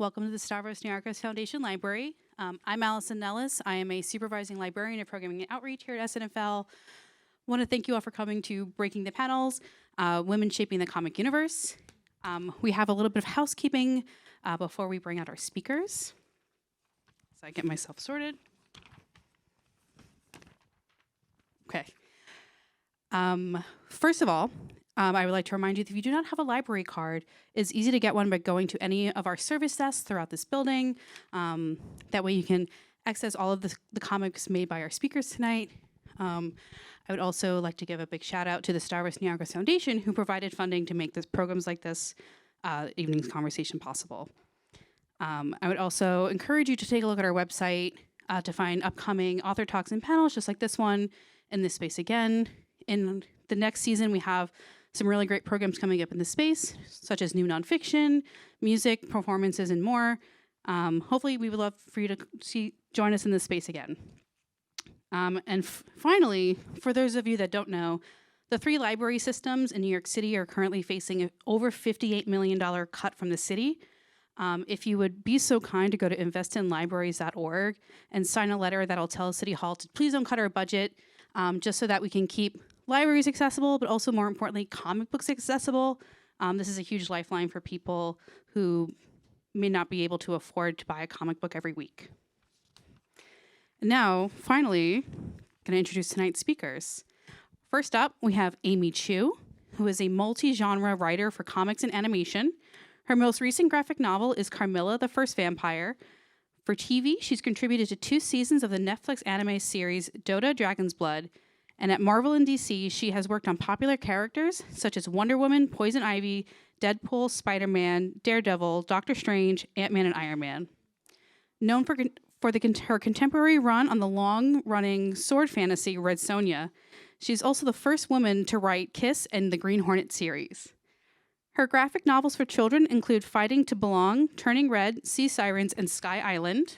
Welcome to the Stavros Niarchos Foundation Library. I'm Allison Nellis. I am a supervising librarian of programming and outreach here at SNFL. Want to thank you all for coming to Breaking the Panels, Women Shaping the Comic Universe. We have a little bit of housekeeping before we bring out our speakers. So I get myself sorted. Okay. First of all, I would like to remind you that if you do not have a library card, it's easy to get one by going to any of our service desks throughout this building. That way you can access all of the comics made by our speakers tonight. I would also like to give a big shout out to the Stavros Niarchos Foundation, who provided funding to make programs like this evening's conversation possible. I would also encourage you to take a look at our website to find upcoming author talks and panels just like this one in this space again. In the next season, we have some really great programs coming up in this space, such as new nonfiction, music, performances, and more. Hopefully, we would love for you to join us in this space again. And finally, for those of you that don't know, the 3 library systems in New York City are currently facing an over $58 million cut from the city. If you would be so kind to go to investinlibraries.org and sign a letter that'll tell City Hall to please don't cut our budget, just so that we can keep libraries accessible, but also more importantly, comic books accessible. This is a huge lifeline for people who may not be able to afford to buy a comic book every week. And now, finally, I'm going to introduce tonight's speakers. First up, we have Amy Chu, who is a multi-genre writer for comics and animation. Her most recent graphic novel is Carmilla, the First Vampire. For TV, she's contributed to 2 seasons of the Netflix anime series Dota: Dragon's Blood. And at Marvel and DC, she has worked on popular characters such as Wonder Woman, Poison Ivy, Deadpool, Spider-Man, Daredevil, Doctor Strange, Ant-Man, and Iron Man. Known for her contemporary run on the long-running sword fantasy Red Sonja, she's also the first woman to write Kiss and the Green Hornet series. Her graphic novels for children include Fighting to Belong, Turning Red, Sea Sirens, and Sky Island.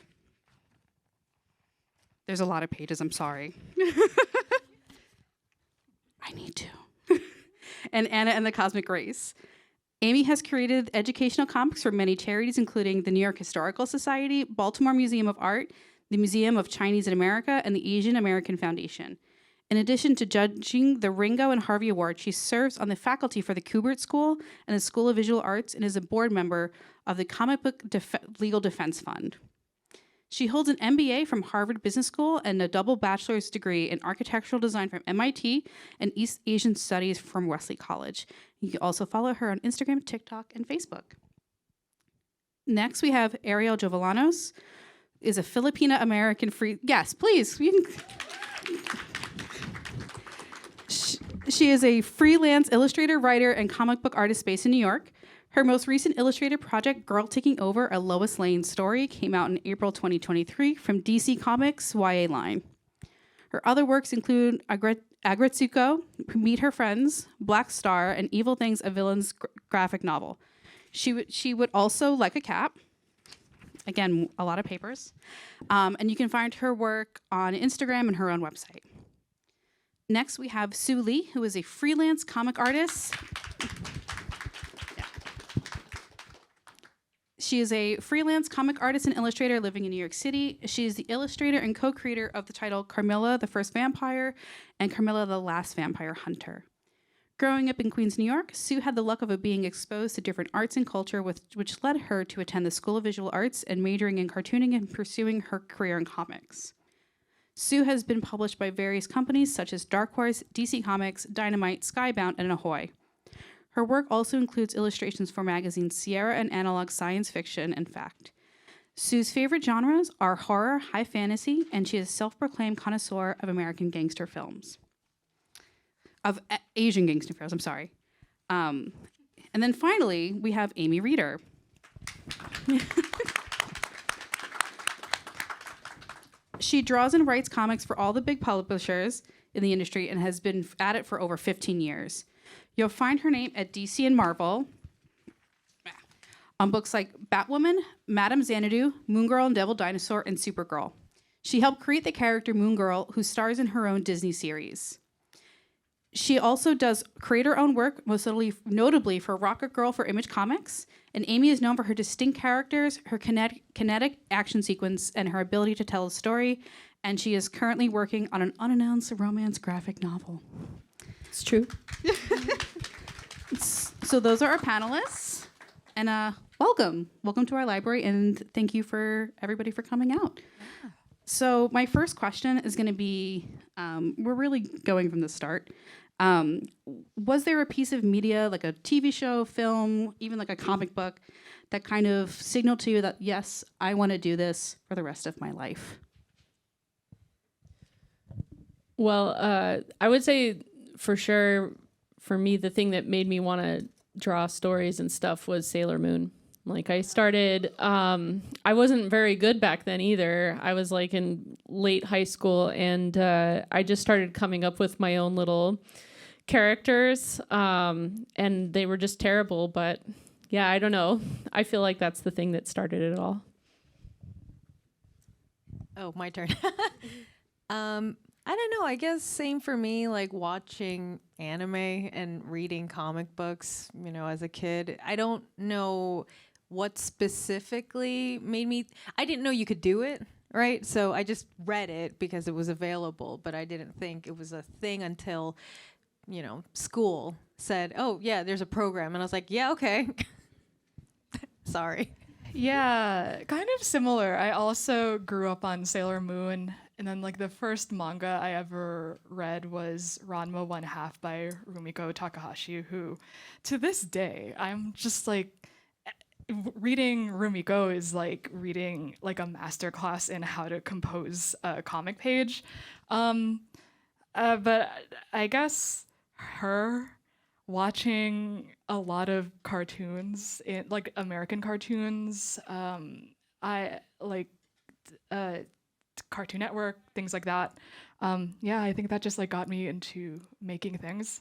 There's a lot of pages, I'm sorry. I need to. And Anna and the Cosmic Race. Amy has created educational comics for many charities, including the New York Historical Society, Baltimore Museum of Art, the Museum of Chinese in America, and the Asian American Foundation. In addition to judging the Ringo and Harvey Awards, she serves on the faculty for the Kubert School and the School of Visual Arts and is a board member of the Comic Book Legal Defense Fund. She holds an MBA from Harvard Business School and a double bachelor's degree in architectural design from MIT and East Asian Studies from Wesley College. You can also follow her on Instagram, TikTok, and Facebook. Next, we have Arielle Jovellanos, is a Filipina-American Yes, please. She is a freelance illustrator, writer, and comic book artist based in New York. Her most recent illustrated project, Girl Taking Over, a Lois Lane story, came out in April 2023 from DC Comics' YA line. Her other works include Agretsuko, Meet Her Friends, Black Star, and Evil Things, a Villain's graphic novel. She would also like a cat. Again, a lot of papers. And you can find her work on Instagram and her own website. Next, we have Soo Lee, who is a freelance comic artist. She is a freelance comic artist and illustrator living in New York City. She is the illustrator and co-creator of the title Carmilla, the First Vampire, and Carmilla, the Last Vampire Hunter. Growing up in Queens, New York, Sue had the luck of being exposed to different arts and culture, which led her to attend the School of Visual Arts and majoring in cartooning and pursuing her career in comics. Sue has been published by various companies such as Dark Horse, DC Comics, Dynamite, Skybound, and Ahoy. Her work also includes illustrations for magazines Sierra and Analog Science Fiction and Fact. Sue's favorite genres are horror, high fantasy, and she is a self-proclaimed connoisseur of American gangster films. Of Asian gangster films, I'm sorry. And then finally, we have Amy Reeder. She draws and writes comics for all the big publishers in the industry and has been at it for over 15 years. You'll find her name at DC and Marvel on books like Batwoman, Madame Xanadu, Moon Girl and Devil Dinosaur, and Supergirl. She helped create the character Moon Girl, who stars in her own Disney series. She also does create her own work, most notably for Rocket Girl for Image Comics. And Amy is known for her distinct characters, her kinetic action sequence, and her ability to tell a story. And she is currently working on an unannounced romance graphic novel. It's true. So those are our panelists. And welcome to our library. And thank you for everybody for coming out. Yeah. So my first question is going to be, we're really going from the start. Was there a piece of media, like a TV show, film, even like a comic book, that kind of signaled to you that, yes, I want to do this for the rest of my life? Well, I would say for sure, for me, the thing that made me want to draw stories and stuff was Sailor Moon. Like I started, I wasn't very good back then either. I was like in late high school, and I just started coming up with my own little characters, and they were just terrible. But yeah, I don't know. I feel like that's the thing that started it all. Oh, my turn. I don't know. I guess same for me, like watching anime and reading comic books, you know, as a kid. I don't know what specifically made me, I didn't know you could do it, right? So I just read it because it was available, but I didn't think it was a thing until, you know, school said, oh yeah, there's a program. And I was like, yeah, okay. Sorry. Yeah, kind of similar. I also grew up on Sailor Moon, and then like the first manga I ever read was Ranma 1/2 by Rumiko Takahashi, who to this day, I'm just like, reading Rumiko is like reading like a masterclass in how to compose a comic page. But I guess her watching a lot of cartoons, like American cartoons, I like Cartoon Network, things like that. Yeah, I think that just like got me into making things.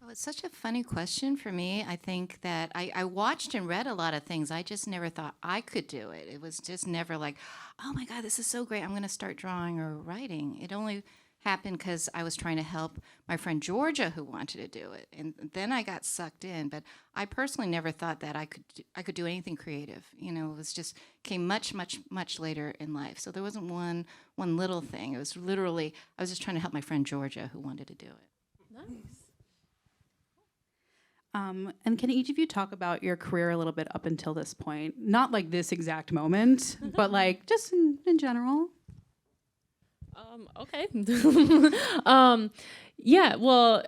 Oh, it's such a funny question for me. I think that I watched and read a lot of things. I just never thought I could do it. It was just never like, oh my God, this is so great. I'm going to start drawing or writing. It only happened because I was trying to help my friend Georgia who wanted to do it. And then I got sucked in. But I personally never thought that I could do anything creative. You know, it was just came much, much, much later in life. So there wasn't one little thing. It was literally, I was just trying to help my friend Georgia who wanted to do it. Nice. And can each of you talk about your career a little bit up until this point? Not like this exact moment, but like just in general. Okay. Yeah, well,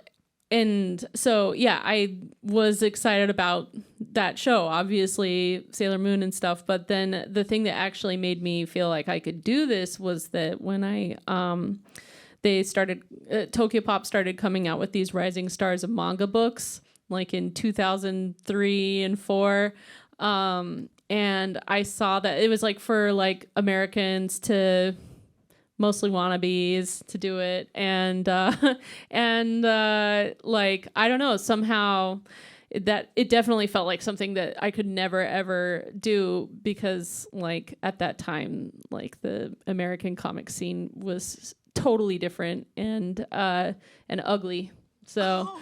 and so, yeah, I was excited about that show, obviously, Sailor Moon and stuff. But then the thing that actually made me feel like I could do this was that when they started, Tokyopop started coming out with these Rising Stars of manga books, like in 2003 and 4. And I saw that it was like for like Americans to mostly wannabes to do it. And like, I don't know, somehow that it definitely felt like something that I could never, ever do because like at that time, like the American comic scene was totally different and ugly. So,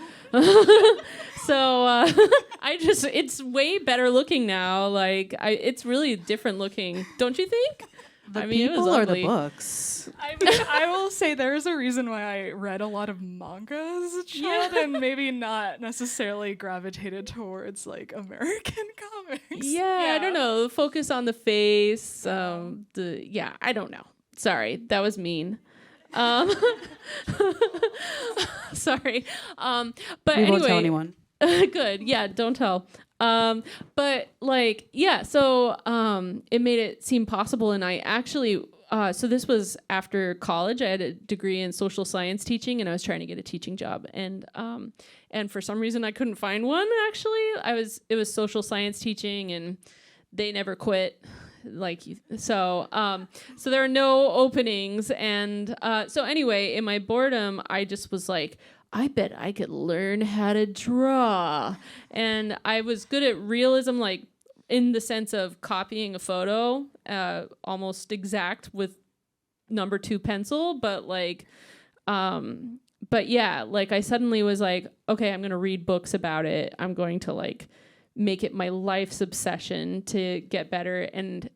it's way better looking now. Like it's really different looking. Don't you think? The people or the books? I mean, I will say there's a reason why I read a lot of manga as a child and maybe not necessarily gravitated towards like American comics. Yeah, I don't know. Focus on the face. I don't know. Sorry, that was mean. Sorry. But we anyway, won't tell anyone. Good. Yeah, don't tell. But like, yeah, so it made it seem possible. And I actually, so this was after college. I had a degree in social science teaching and I was trying to get a teaching job. And for some reason I couldn't find one actually. It was social science teaching and they never quit. So there are no openings. And so anyway, in my boredom, I just was like, I bet I could learn how to draw. And I was good at realism, like in the sense of copying a photo, almost exact with number 2 pencil, but like, but yeah, like I suddenly was like, okay, I'm going to read books about it. I'm going to like make it my life's obsession to get better. And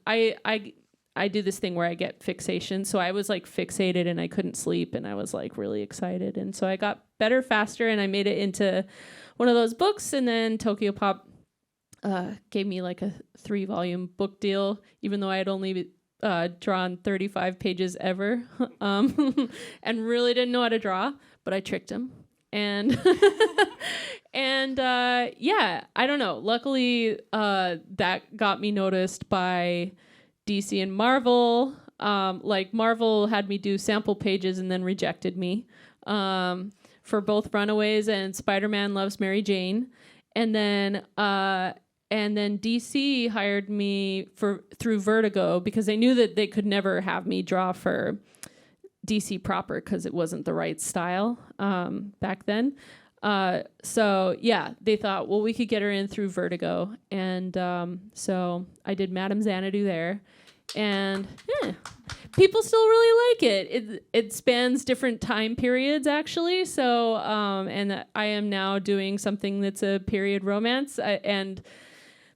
I do this thing where I get fixation. So I was like fixated and I couldn't sleep and I was like really excited. And so I got better faster and I made it into one of those books. And then Tokyo Pop gave me like a 3-volume book deal, even though I had only drawn 35 pages ever and really didn't know how to draw, but I tricked him. And and yeah, I don't know. Luckily, that got me noticed by DC and Marvel. Like Marvel had me do sample pages and then rejected me for both Runaways and Spider-Man Loves Mary Jane. And then DC hired me through Vertigo because they knew that they could never have me draw for DC proper because it wasn't the right style back then. So yeah, they thought, well, we could get her in through Vertigo. And so I did Madame Xanadu there. And people still really like it. It spans different time periods, actually. So, and I am now doing something that's a period romance. And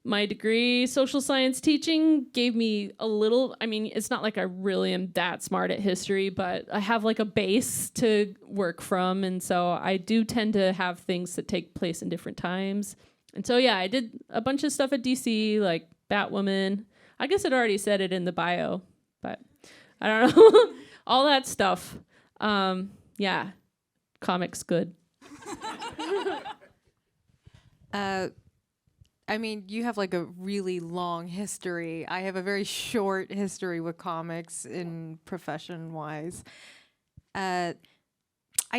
my degree, social science teaching, gave me a little, I mean, it's not like I really am that smart at history, but I have like a base to work from. And so I do tend to have things that take place in different times. And so, yeah, I did a bunch of stuff at DC, like Batwoman. I guess it already said it in the bio, but I don't know. All that stuff. Yeah, comics good. I mean, you have like a really long history. I have a very short history with comics in profession-wise. I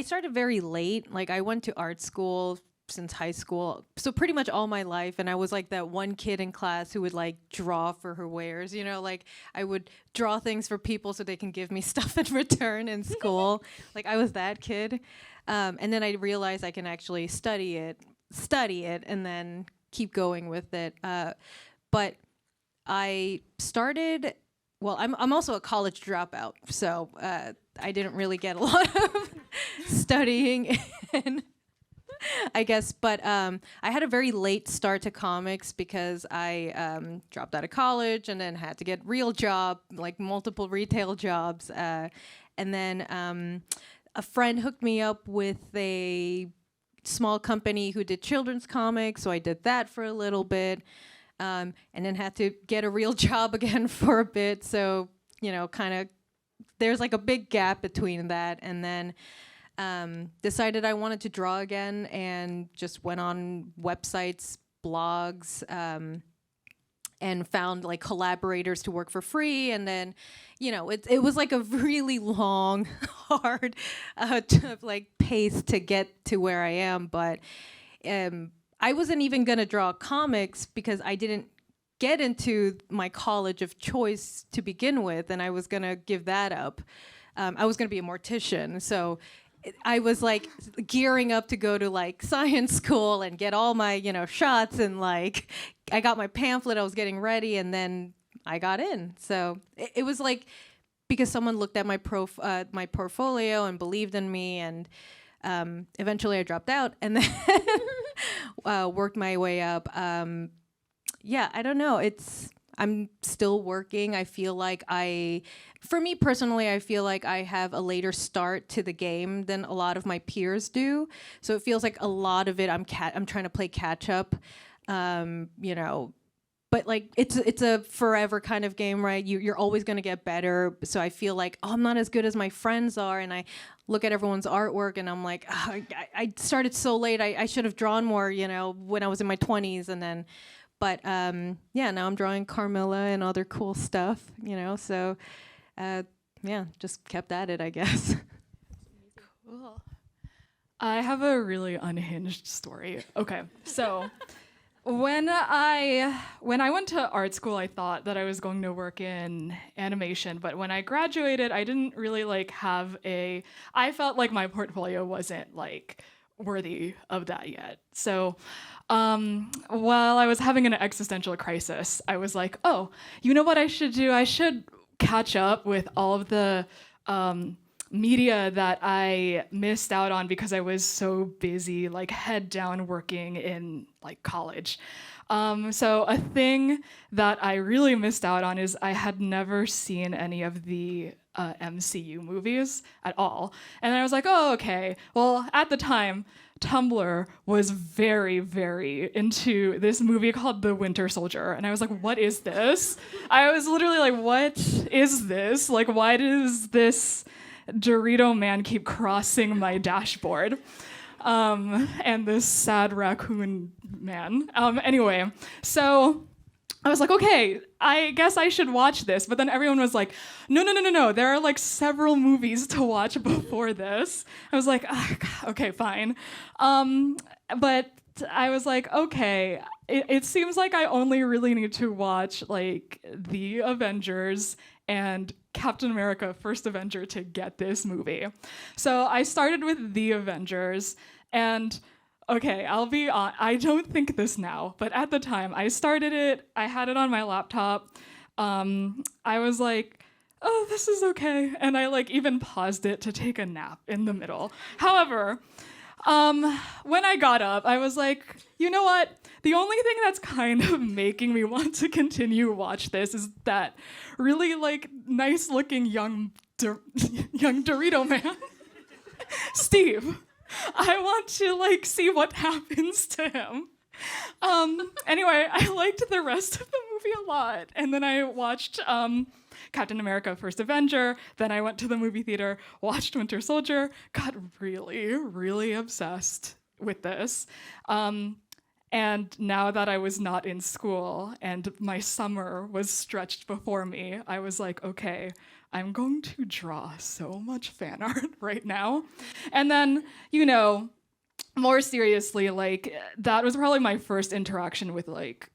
started very late. Like I went to art school since high school, so pretty much all my life. And I was like that one kid in class who would like draw for her wares. You know, like I would draw things for people so they can give me stuff in return in school. Like I was that kid. And then I realized I can actually study it, and then keep going with it. But I started, well, I'm also a college dropout, so I didn't really get a lot of studying in, I guess. But I had a very late start to comics because I dropped out of college and then had to get real job, like multiple retail jobs. And then a friend hooked me up with a small company who did children's comics, so I did that for a little bit, and then had to get a real job again for a bit. So, you know, kind of there's like a big gap between that, and then decided I wanted to draw again and just went on websites, blogs, and found like collaborators to work for free. And then, you know, it was like a really long, hard like pace to get to where I am. But I wasn't even gonna draw comics because I didn't get into my college of choice to begin with, and I was gonna give that up. I was gonna be a mortician, so I was like gearing up to go to like science school and get all my, you know, shots, and like I got my pamphlet, I was getting ready, and then I got in. So it was like because someone looked at my my portfolio and believed in me, and eventually I dropped out and then worked my way up. Yeah, I don't know. I'm still working. I feel like for me personally, I feel like I have a later start to the game than a lot of my peers do. So it feels like a lot of it I'm trying to play catch up, you know. But like it's a forever kind of game, right? You're always gonna get better. So I feel like, oh, I'm not as good as my friends are, and I look at everyone's artwork and I'm like, oh, I started so late. I should have drawn more, you know, when I was in my 20s, and then. But yeah, now I'm drawing Carmilla and other cool stuff, you know. So yeah, just kept at it, I guess. Cool. I have a really unhinged story. Okay, so when I went to art school, I thought that I was going to work in animation, but when I graduated, I didn't really like I felt like my portfolio wasn't like worthy of that yet. So while I was having an existential crisis, I was like, oh, you know what I should do? I should catch up with all of the media that I missed out on because I was so busy, like head down working in like college. So a thing that I really missed out on is I had never seen any of the MCU movies at all. And I was like, oh, okay. Well, at the time, Tumblr was very, very into this movie called The Winter Soldier. And I was like, what is this? I was literally like, what is this? Like, why does this Dorito man keep crossing my dashboard? And this sad raccoon man. Anyway, so I was like, okay, I guess I should watch this. But then everyone was like, no. There are like several movies to watch before this. I was like, okay, fine. But I was like, okay, it seems like I only really need to watch like The Avengers and Captain America First Avenger to get this movie. So I started with The Avengers, and okay, I'll be on. I don't think this now, but at the time I started it, I had it on my laptop. I was like, oh, this is okay. And I like even paused it to take a nap in the middle. However, when I got up, I was like, you know what? The only thing that's kind of making me want to continue watch this is that really like nice looking young Dorito man, Steve. I want to like see what happens to him. Anyway, I liked the rest of the movie a lot, and then I watched Captain America First Avenger, then I went to the movie theater, watched Winter Soldier, got really, really obsessed with this. And now that I was not in school and my summer was stretched before me, I was like, okay, I'm going to draw so much fan art right now. And then, you know, more seriously, like that was probably my first interaction with like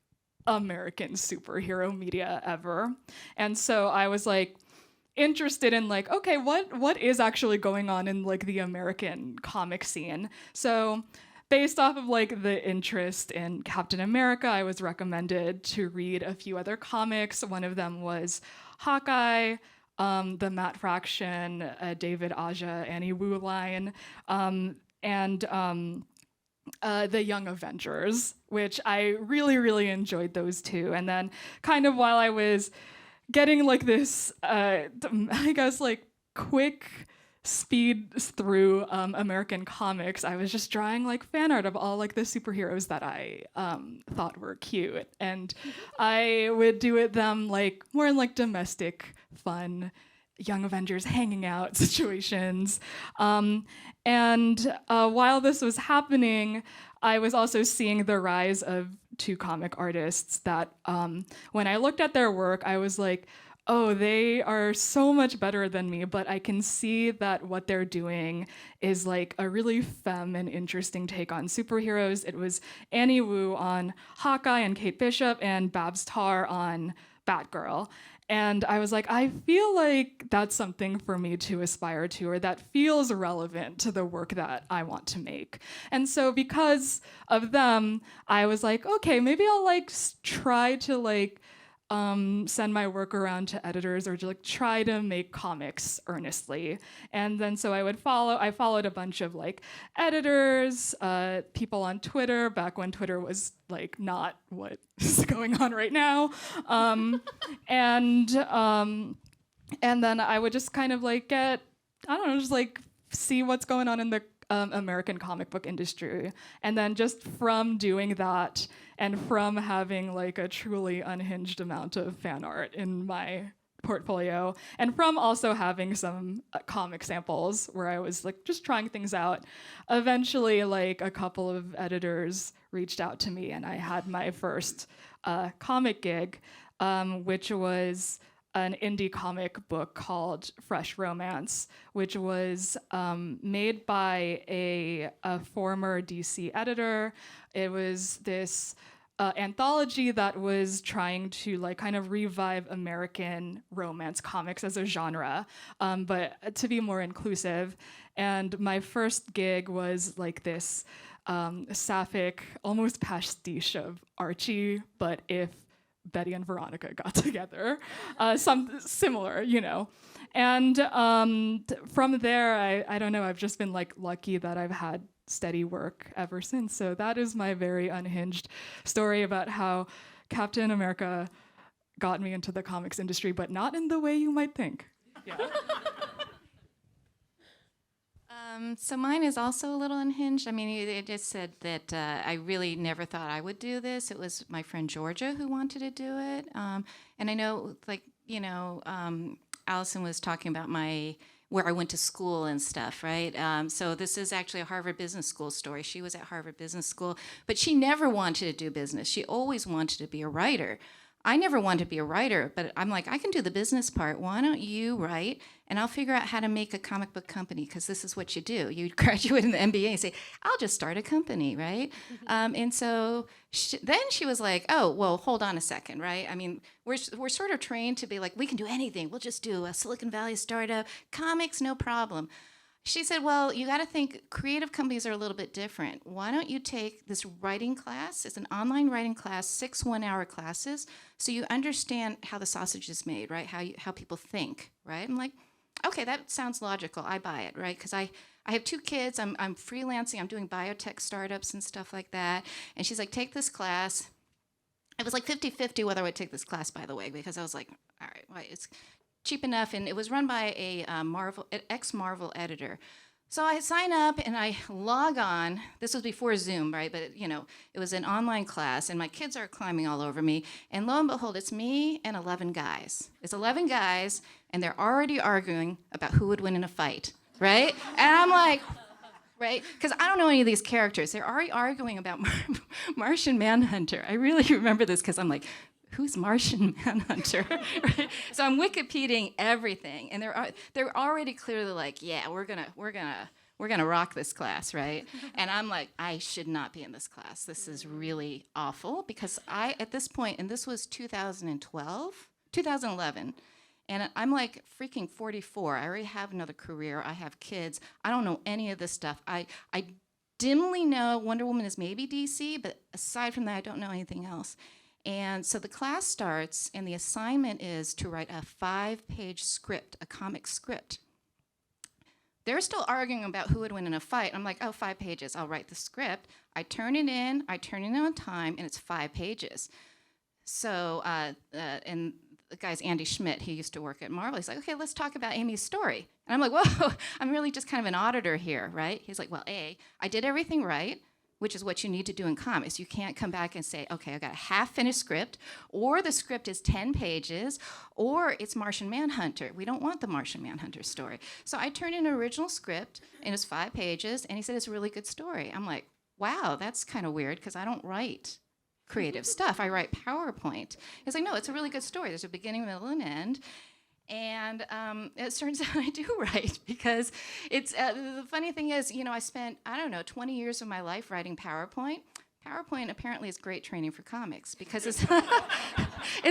American superhero media ever. And so I was like interested in like, okay, what is actually going on in like the American comic scene? So based off of like the interest in Captain America, I was recommended to read a few other comics. One of them was Hawkeye, the Matt Fraction, David Aja, Annie Wu line, and the Young Avengers, which I really, really enjoyed those two. And then kind of while I was getting like this, I guess like quick speed through American comics, I was just drawing like fan art of all like the superheroes that I thought were cute, and I would do it them like more in like domestic fun Young Avengers hanging out situations. And while this was happening, I was also seeing the rise of two comic artists that when I looked at their work, I was like, oh, they are so much better than me, but I can see that what they're doing is like a really femme and interesting take on superheroes. It was Annie Wu on Hawkeye and Kate Bishop, and Babs Tarr on Batgirl. And I was like, I feel like that's something for me to aspire to, or that feels relevant to the work that I want to make. And so because of them, I was like, okay, maybe I'll like try to like send my work around to editors, or to like try to make comics earnestly. And then so I followed a bunch of like editors, people on Twitter, back when Twitter was like not what is going on right now. And then I would just kind of like get, I don't know, just like see what's going on in the American comic book industry. And then just from doing that, and from having like a truly unhinged amount of fan art in my portfolio, and from also having some comic samples where I was like just trying things out, eventually like a couple of editors reached out to me, and I had my first comic gig, which was an indie comic book called Fresh Romance, which was made by a former DC editor. It was this anthology that was trying to like kind of revive American romance comics as a genre, but to be more inclusive. And my first gig was like this sapphic, almost pastiche of Archie, but if Betty and Veronica got together, some similar, And from there, I don't know, I've just been like lucky that I've had steady work ever since. So that is my very unhinged story about how Captain America got me into the comics industry, but not in the way you might think. Yeah. So mine is also a little unhinged. I mean, it just said that I really never thought I would do this. It was my friend Georgia who wanted to do it. And I know, Allison was talking about where I went to school and stuff, right? So this is actually a Harvard Business School story. She was at Harvard Business School, but she never wanted to do business. She always wanted to be a writer. I never wanted to be a writer, but I'm like, I can do the business part. Why don't you write, and I'll figure out how to make a comic book company, because this is what you do. You graduate in the MBA and say, I'll just start a company, right? And so then she was like, oh, well, hold on a second, right? I mean, we're sort of trained to be like, we can do anything. We'll just do a Silicon Valley startup, comics, no problem. She said, well, you got to think creative companies are a little bit different. Why don't you take this writing class? It's an online writing class, 6 one-hour classes, so you understand how the sausage is made, right? How people think, right? I'm like, okay, that sounds logical. I buy it, right? Because I have 2 kids. I'm freelancing. I'm doing biotech startups and stuff like that. And she's like, take this class. It was like 50-50 whether I would take this class, by the way, because I was like, all right, well, it's cheap enough, and it was run by an ex-Marvel editor. So I sign up and I log on. This was before Zoom, right? But it was an online class, and my kids are climbing all over me. And lo and behold, it's me and 11 guys. It's 11 guys, and they're already arguing about who would win in a fight, right? And I'm like, right? Because I don't know any of these characters. They're already arguing about Martian Manhunter. I really remember this because I'm like, who's Martian Manhunter? Right? So I'm Wikipediaing everything, and they're already clearly like, yeah, we're gonna rock this class, right? And I'm like, I should not be in this class. This is really awful, because at this point, and this was 2011, and I'm like freaking 44. I already have another career. I have kids. I don't know any of this stuff. I dimly know Wonder Woman is maybe DC, but aside from that, I don't know anything else. And so the class starts, and the assignment is to write a 5-page script, a comic script. They're still arguing about who would win in a fight. I'm like, oh, 5 pages. I'll write the script. I turn it in on time, and it's 5 pages. So, and the guy's Andy Schmidt. He used to work at Marvel. He's like, okay, let's talk about Amy's story. And I'm like, whoa, I'm really just kind of an auditor here, right? He's like, well, I did everything right, which is what you need to do in comics. You can't come back and say, okay, I got a half-finished script, or the script is 10 pages, or it's Martian Manhunter. We don't want the Martian Manhunter story. So I turned in an original script, and it's 5 pages, and he said it's a really good story. I'm like, wow, that's kind of weird, because I don't write creative stuff. I write PowerPoint. He's like, no, it's a really good story. There's a beginning, middle, and end. And it turns out I do write, because it's the funny thing is, I spent, 20 years of my life writing PowerPoint. PowerPoint apparently is great training for comics, because it's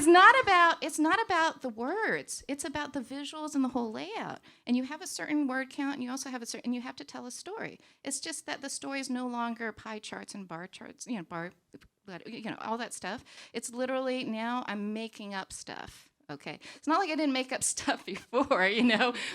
not about the words. It's about the visuals and the whole layout. And you have a certain word count, and you also have and you have to tell a story. It's just that the story is no longer pie charts and bar charts, all that stuff. It's literally, now I'm making up stuff. Okay, it's not like I didn't make up stuff before,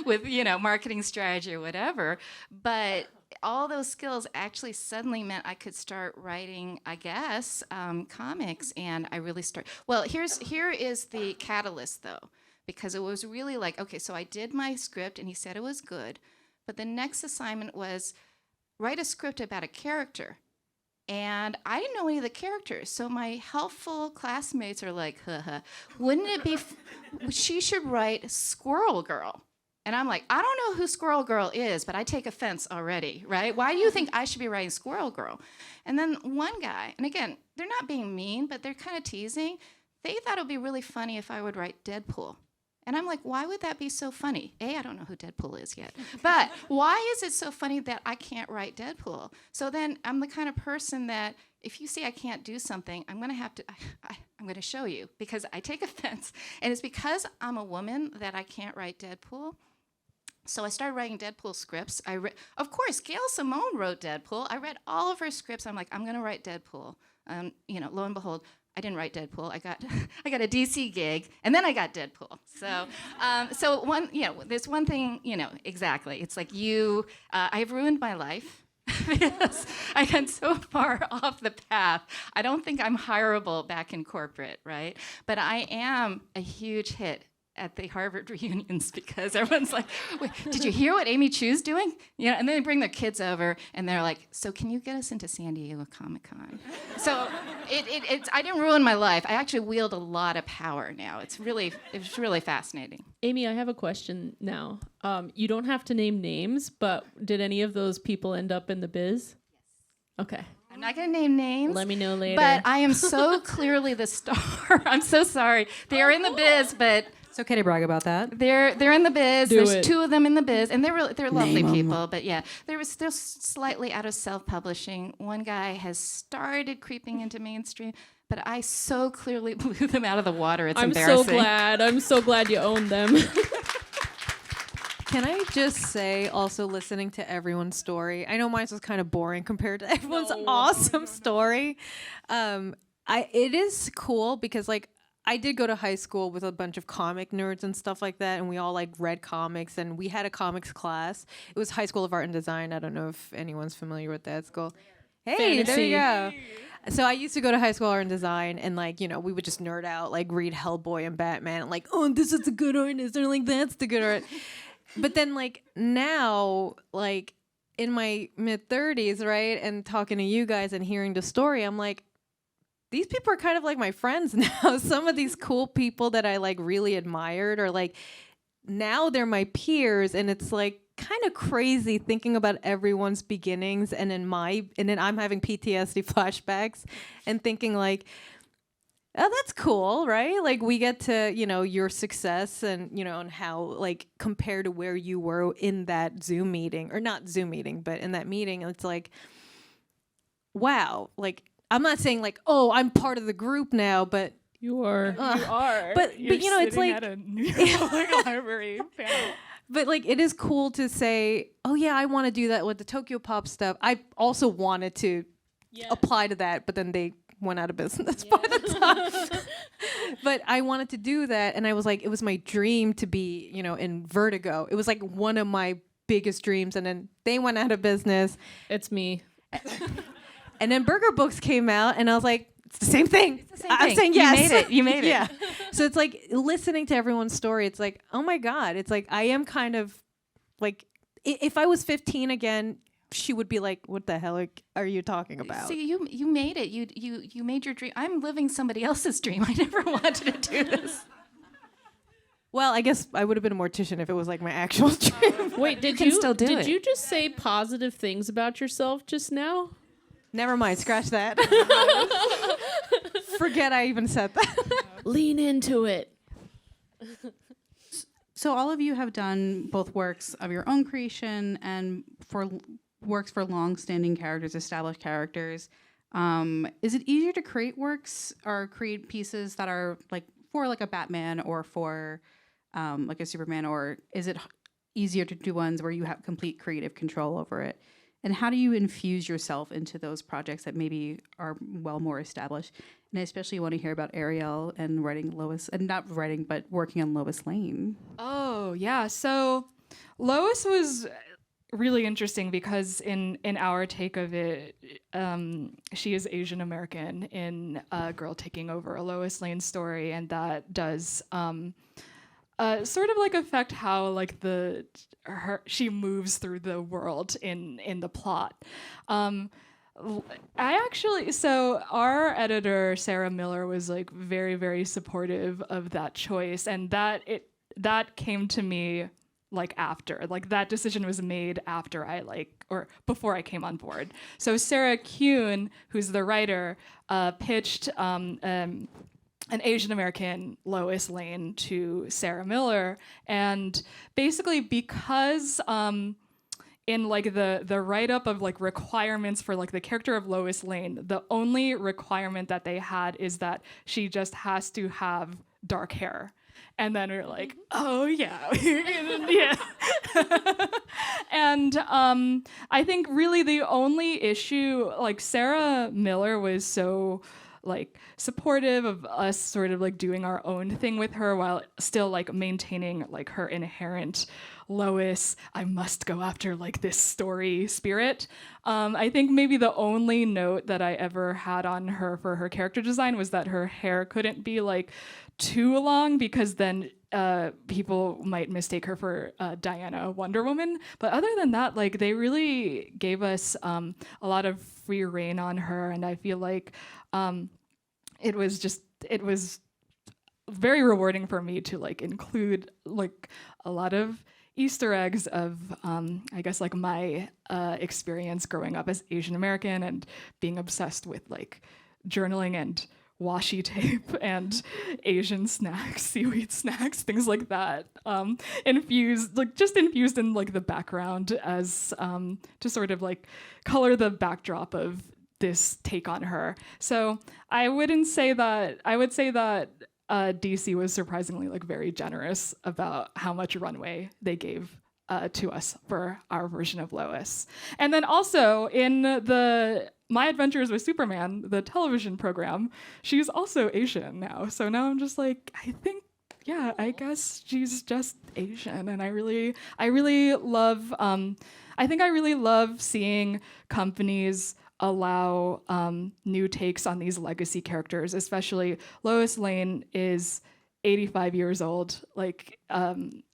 with, marketing strategy or whatever, but all those skills actually suddenly meant I could start writing, I guess, comics, and I really well, here is the catalyst, though, because it was really like, okay, so I did my script, and he said it was good, but the next assignment was write a script about a character. And I didn't know any of the characters, so my helpful classmates are like, wouldn't it be, she should write Squirrel Girl. And I'm like, I don't know who Squirrel Girl is, but I take offense already, right? Why do you think I should be writing Squirrel Girl? And then one guy, and again, they're not being mean, but they're kind of teasing. They thought it would be really funny if I would write Deadpool. And I'm like, why would that be so funny? I don't know who Deadpool is yet. But why is it so funny that I can't write Deadpool? So then I'm the kind of person that if you say I can't do something, I'm going to show you, because I take offense. And it's because I'm a woman that I can't write Deadpool. So I started writing Deadpool scripts. Of course, Gail Simone wrote Deadpool. I read all of her scripts. I'm like, I'm gonna write Deadpool. Lo and behold, I didn't write Deadpool. I got a DC gig, and then I got Deadpool. So, there's one thing, exactly. It's like I've ruined my life because I got so far off the path. I don't think I'm hireable back in corporate, right? But I am a huge hit at the Harvard reunions because everyone's like, wait, did you hear what Amy Chu's doing? And then they bring their kids over and they're like, so can you get us into San Diego Comic-Con? So I didn't ruin my life. I actually wield a lot of power now. It's really fascinating. Amy, I have a question now. You don't have to name names, but did any of those people end up in the biz? Yes. Okay. I'm not going to name names. Let me know later. But I am so clearly the star. I'm so sorry. They're in the biz, but It's okay to brag about that. they're in the biz. Do There's it. 2 of them in the biz, and they're lovely Name 'em. people. But yeah, they were still slightly out of self-publishing. One guy has started creeping into mainstream, but I so clearly blew them out of the water. It's I'm embarrassing. I'm so glad you owned them. Can I just say, also listening to everyone's story, I know mine was kind of boring compared to everyone's awesome story. It is cool because like I did go to high school with a bunch of comic nerds and stuff like that, and we all like read comics, and we had a comics class. It was High School of Art and Design. I don't know if anyone's familiar with that school. Hey, there you go. So I used to go to High School Art and Design, and like, we would just nerd out, like read Hellboy and Batman, and like, oh, this is the good artist, or like, that's the good art. But then like now, like in my mid-30s, right, and talking to you guys and hearing the story, I'm like, these people are kind of like my friends now. Some of these cool people that I like really admired are like, now they're my peers, and it's like kind of crazy thinking about everyone's beginnings, and then I'm having PTSD flashbacks and thinking like, oh, that's cool, right? Like we get to, your success and, and how like compared to where you were in that Zoom meeting, or not Zoom meeting, but in that meeting, it's like, wow, like I'm not saying like, oh, I'm part of the group now, but You are. You are. but it's sitting like at a New York Public Library panel. But like it is cool to say, oh yeah, I want to do that with the Tokyo Pop stuff. I also wanted to apply to that, but then they went out of business by the time. But I wanted to do that, and I was like, it was my dream to be, in Vertigo. It was like one of my biggest dreams, and then they went out of business. It's me. And then Burger Books came out, and I was like, it's the same thing. It's the same I'm thing. saying yes. You made it. Yeah. So it's like listening to everyone's story. It's like, oh my God. It's like I am kind of like, if I was 15 again, she would be like, what the hell are you talking about? See, you made it. You made your dream. I'm living somebody else's dream. I never wanted to do this. Well, I guess I would have been a mortician if it was like my actual dream. Wait, did can still do did it. you just say positive things about yourself just now? Never mind. Scratch that. Forget I even said that. Lean into it. So all of you have done both works of your own creation and works for long-standing characters, established characters. Is it easier to create works or create pieces that are like for like a Batman or for like a Superman, or is it easier to do ones where you have complete creative control over it? And how do you infuse yourself into those projects that maybe are well more established? And I especially want to hear about Arielle and writing Lois, and not writing, but working on Lois Lane. Oh, yeah. So Lois was really interesting because in our take of it, she is Asian American in a girl taking over a Lois Lane story, and that does sort of like affect how like she moves through the world in the plot. So our editor Sarah Miller was like very, very supportive of that choice, and that came to me like after, like that decision was made after or before I came on board. So Sarah Kuhn, who's the writer, pitched an Asian American Lois Lane to Sarah Miller, and basically because in like the write-up of like requirements for like the character of Lois Lane, the only requirement that they had is that she just has to have dark hair. And then we were like, oh yeah, yeah. And I think really the only issue, like Sarah Miller was so like supportive of us sort of like doing our own thing with her while still like maintaining like her inherent Lois, I must go after like this story spirit. I think maybe the only note that I ever had on her for her character design was that her hair couldn't be like too long because then people might mistake her for Diana Wonder Woman. But other than that, like they really gave us a lot of free reign on her, and I feel like it was very rewarding for me to like include like a lot of Easter eggs of I guess like my experience growing up as Asian American and being obsessed with like journaling and washi tape and Asian snacks, seaweed snacks, things like that, infused in like the background as to sort of like color the backdrop of this take on her. So I would say that DC was surprisingly like very generous about how much runway they gave to us for our version of Lois. And then also in the My Adventures with Superman, the television program, she's also Asian now. So now I'm just like, I guess she's just Asian. And I really love, I really love seeing companies allow new takes on these legacy characters, especially Lois Lane is 85 years old, like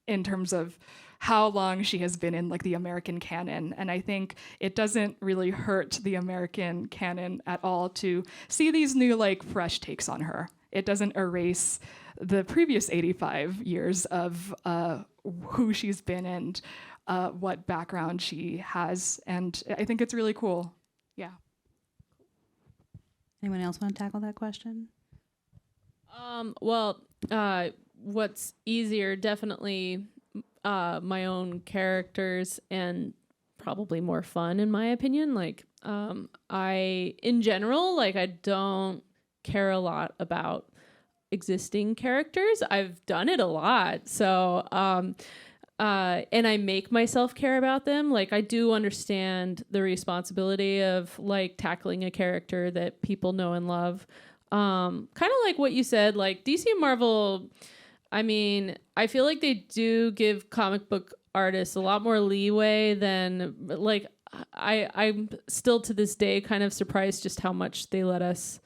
in terms of how long she has been in like the American canon. And I think it doesn't really hurt the American canon at all to see these new like fresh takes on her. It doesn't erase the previous 85 years of who she's been and what background she has. And I think it's really cool. Yeah. Anyone else want to tackle that question? What's easier, definitely my own characters, and probably more fun in my opinion. Like in general, I don't care a lot about existing characters. I've done it a lot. So and I make myself care about them. Like I do understand the responsibility of like tackling a character that people know and love. Kind of like what you said, like DC and Marvel, I mean, I feel like they do give comic book artists a lot more leeway than like I'm still to this day kind of surprised just how much they let us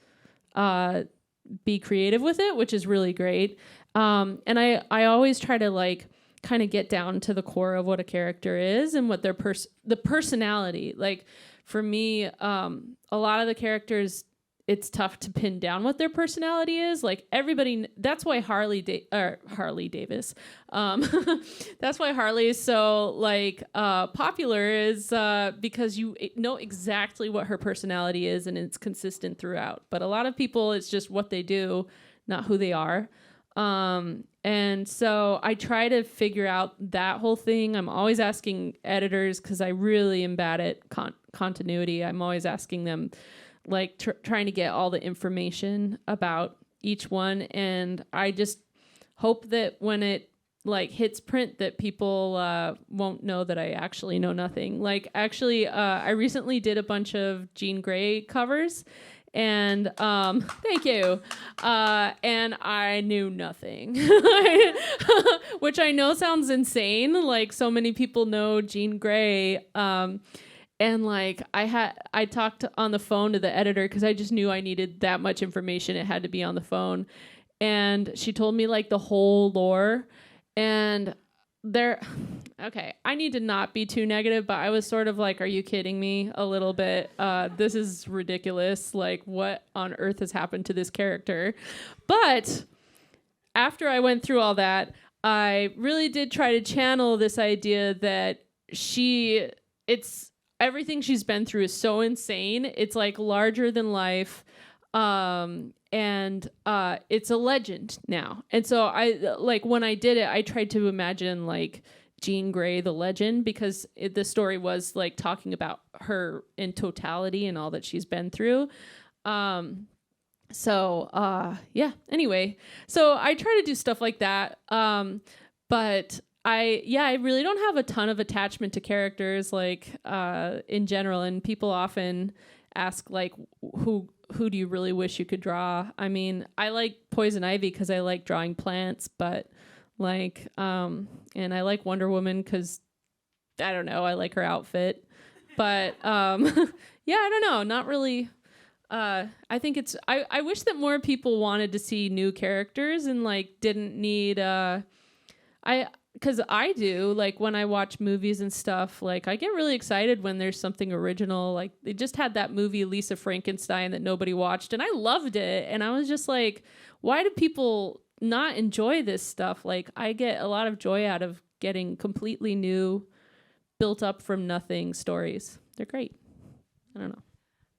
be creative with it, which is really great. And I always try to like kind of get down to the core of what a character is and what their the personality. Like for me, a lot of the characters, it's tough to pin down what their personality is. Like everybody, that's why Harley Davis. That's why Harley is so like popular, is because you know exactly what her personality is and it's consistent throughout. But a lot of people, it's just what they do, not who they are. And so I try to figure out that whole thing. I'm always asking editors, because I really am bad at continuity. I'm always asking them, like trying to get all the information about each one. And I just hope that when it like hits print that people won't know that I actually know nothing. Like actually, I recently did a bunch of Jean Grey covers, and thank you. And I knew nothing, which I know sounds insane. Like so many people know Jean Grey. And like I talked on the phone to the editor because I just knew I needed that much information. It had to be on the phone. And she told me like the whole lore. And okay, I need to not be too negative, but I was sort of like, are you kidding me a little bit? This is ridiculous. Like what on earth has happened to this character? But after I went through all that, I really did try to channel this idea that everything she's been through is so insane. It's like larger than life. And it's a legend now. And so I like when I did it, I tried to imagine like Jean Grey, the legend, because the story was like talking about her in totality and all that she's been through. So yeah, anyway, so I try to do stuff like that. But I really don't have a ton of attachment to characters like in general, and people often ask like who do you really wish you could draw? I mean, I like Poison Ivy because I like drawing plants, but like and I like Wonder Woman because I don't know, I like her outfit. But yeah, I don't know, not really. I think I wish that more people wanted to see new characters and like didn't need because I do, like when I watch movies and stuff, like I get really excited when there's something original. Like they just had that movie Lisa Frankenstein that nobody watched and I loved it, and I was just like, why do people not enjoy this stuff? Like I get a lot of joy out of getting completely new, built up from nothing stories. They're great. I don't know.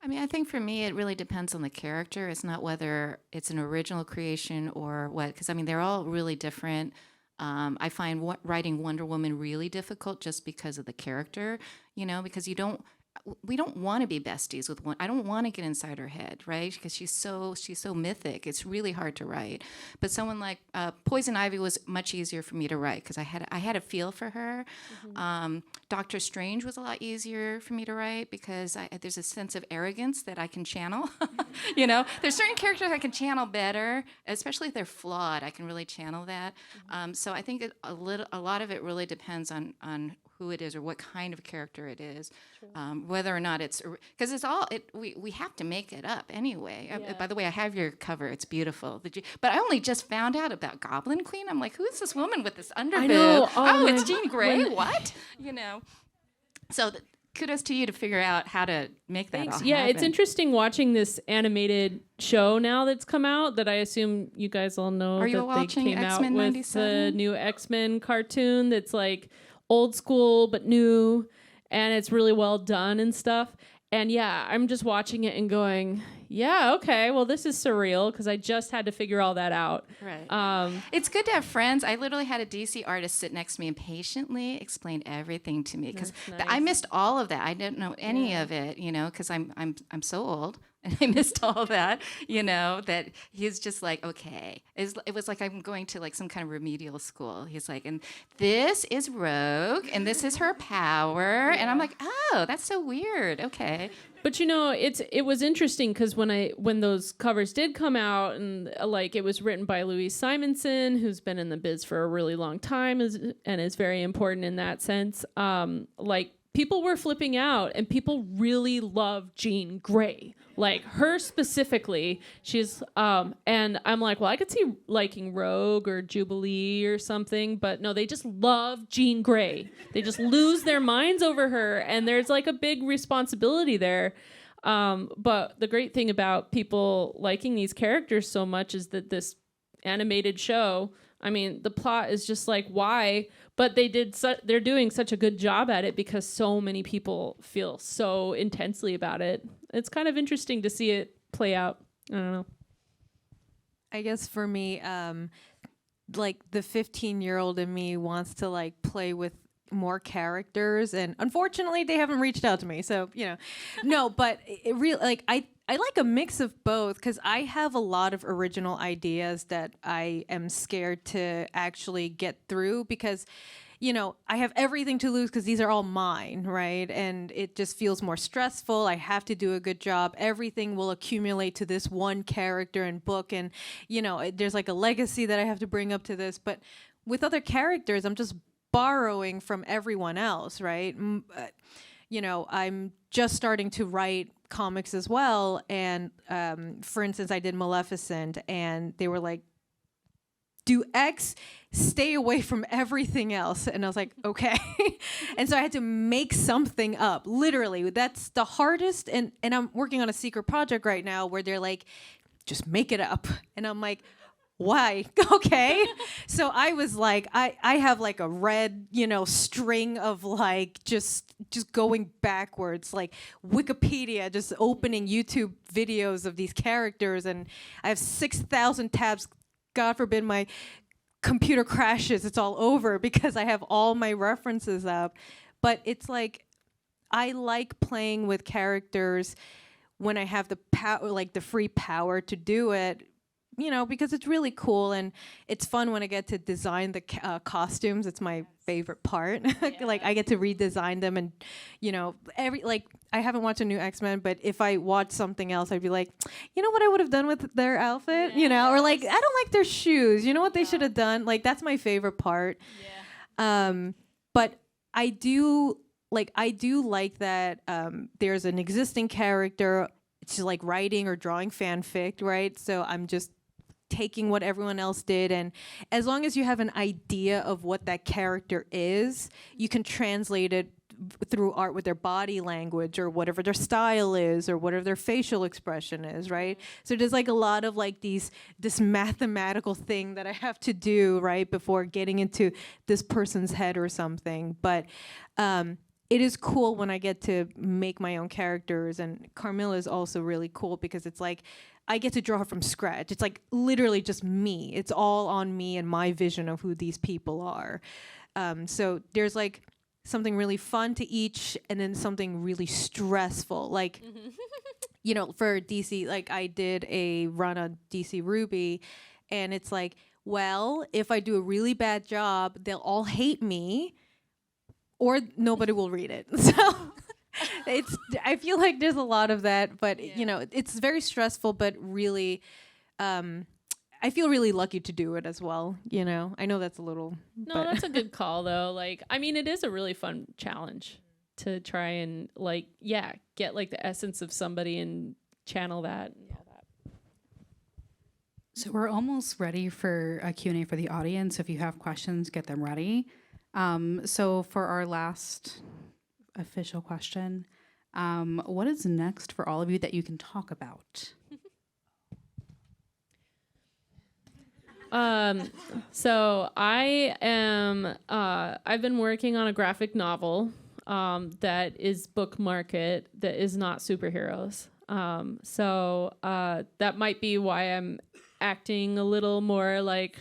I mean, I think for me, it really depends on the character. It's not whether it's an original creation or what, because I mean, they're all really different. I find writing Wonder Woman really difficult just because of the character, because we don't want to be besties with one. I don't want to get inside her head, right? Because she's so mythic. It's really hard to write. But someone like Poison Ivy was much easier for me to write because I had a feel for her. Mm-hmm. Doctor Strange was a lot easier for me to write because there's a sense of arrogance that I can channel. There's certain characters I can channel better, especially if they're flawed. I can really channel that. Mm-hmm. So I think a lot of it really depends on who it is or what kind of character it is, whether or not it's, because we have to make it up anyway. Yeah. By the way, I have your cover. It's beautiful. But I only just found out about Goblin Queen. I'm like, who is this woman with this underboob? I know. It's Jean Grey. What? So kudos to you to figure out how to make that all happen. Yeah, it's interesting watching this animated show now that's come out that I assume you guys all know. Are you that watching they came X-Men out with 97? The new X-Men cartoon that's like old school but new, and it's really well done and stuff. And yeah, I'm just watching it and going, yeah, okay, well, this is surreal because I just had to figure all that out. Right. It's good to have friends. I literally had a DC artist sit next to me and patiently explain everything to me because nice. I missed all of that. I didn't know any of it, because I'm so old. And I missed all that, that he's just like, okay. It was like I'm going to like some kind of remedial school. He's like, and this is Rogue, and this is her power. Yeah. And I'm like, oh, that's so weird. Okay. But it was interesting because when those covers did come out, and like it was written by Louise Simonson, who's been in the biz for a really long time and is very important in that sense. Like people were flipping out, and people really love Jean Grey. Like her specifically, she's and I'm like, well, I could see liking Rogue or Jubilee or something, but no, they just love Jean Grey. They just lose their minds over her, and there's like a big responsibility there. But the great thing about people liking these characters so much is that this animated show, I mean, the plot is just like, why? But they're doing such a good job at it because so many people feel so intensely about it. It's kind of interesting to see it play out. I don't know. I guess for me, like the 15-year-old in me wants to like play with more characters, and unfortunately they haven't reached out to me. So, no, but it really, like I like a mix of both because I have a lot of original ideas that I am scared to actually get through because, I have everything to lose because these are all mine, right? And it just feels more stressful. I have to do a good job. Everything will accumulate to this one character and book. And, there's like a legacy that I have to bring up to this. But with other characters, I'm just borrowing from everyone else, right? I'm just starting to write comics as well, and for instance, I did Maleficent, and they were like, do X, stay away from everything else. And I was like, okay. And so I had to make something up. Literally, that's the hardest. And I'm working on a secret project right now where they're like, just make it up. And I'm like, why? Okay. So I was like, I have like a red, string of like just going backwards, like Wikipedia, just opening YouTube videos of these characters. And I have 6,000 tabs. God forbid my computer crashes. It's all over because I have all my references up. But it's like, I like playing with characters when I have the power, like the free power to do it, you know, because it's really cool and it's fun when I get to design the costumes. It's my favorite part. Like I get to redesign them and, you know, I haven't watched a new X-Men, but if I watch something else, I'd be like, you know what I would have done with their outfit, you know, or like, I don't like their shoes. You know what they should have done? Like, that's my favorite part. But I do like that there's an existing character. It's like writing or drawing fanfic, right? So I'm just taking what everyone else did, and as long as you have an idea of what that character is, you can translate it through art with their body language or whatever their style is or whatever their facial expression is, right? So there's like a lot of like this mathematical thing that I have to do, right, before getting into this person's head or something. But it is cool when I get to make my own characters, and Carmilla is also really cool because it's like I get to draw her from scratch. It's like literally just me. It's all on me and my vision of who these people are. So there's like something really fun to each, and then something really stressful. Like, you know, for DC, like I did a run on DC Ruby, and it's like, well, if I do a really bad job, they'll all hate me, or nobody will read it. So I feel like there's a lot of that, but you know, it's very stressful, but really, I feel really lucky to do it as well. You know, I know that's a little, No, that's a good call though. Like, I mean, it is a really fun challenge to try and like, get like the essence of somebody and channel that and all that. So we're almost ready for a Q&A for the audience. If you have questions, get them ready. So for our last official question, what is next for all of you that you can talk about? So I am, I've been working on a graphic novel, that is book market, that is not superheroes. So that might be why I'm acting a little more like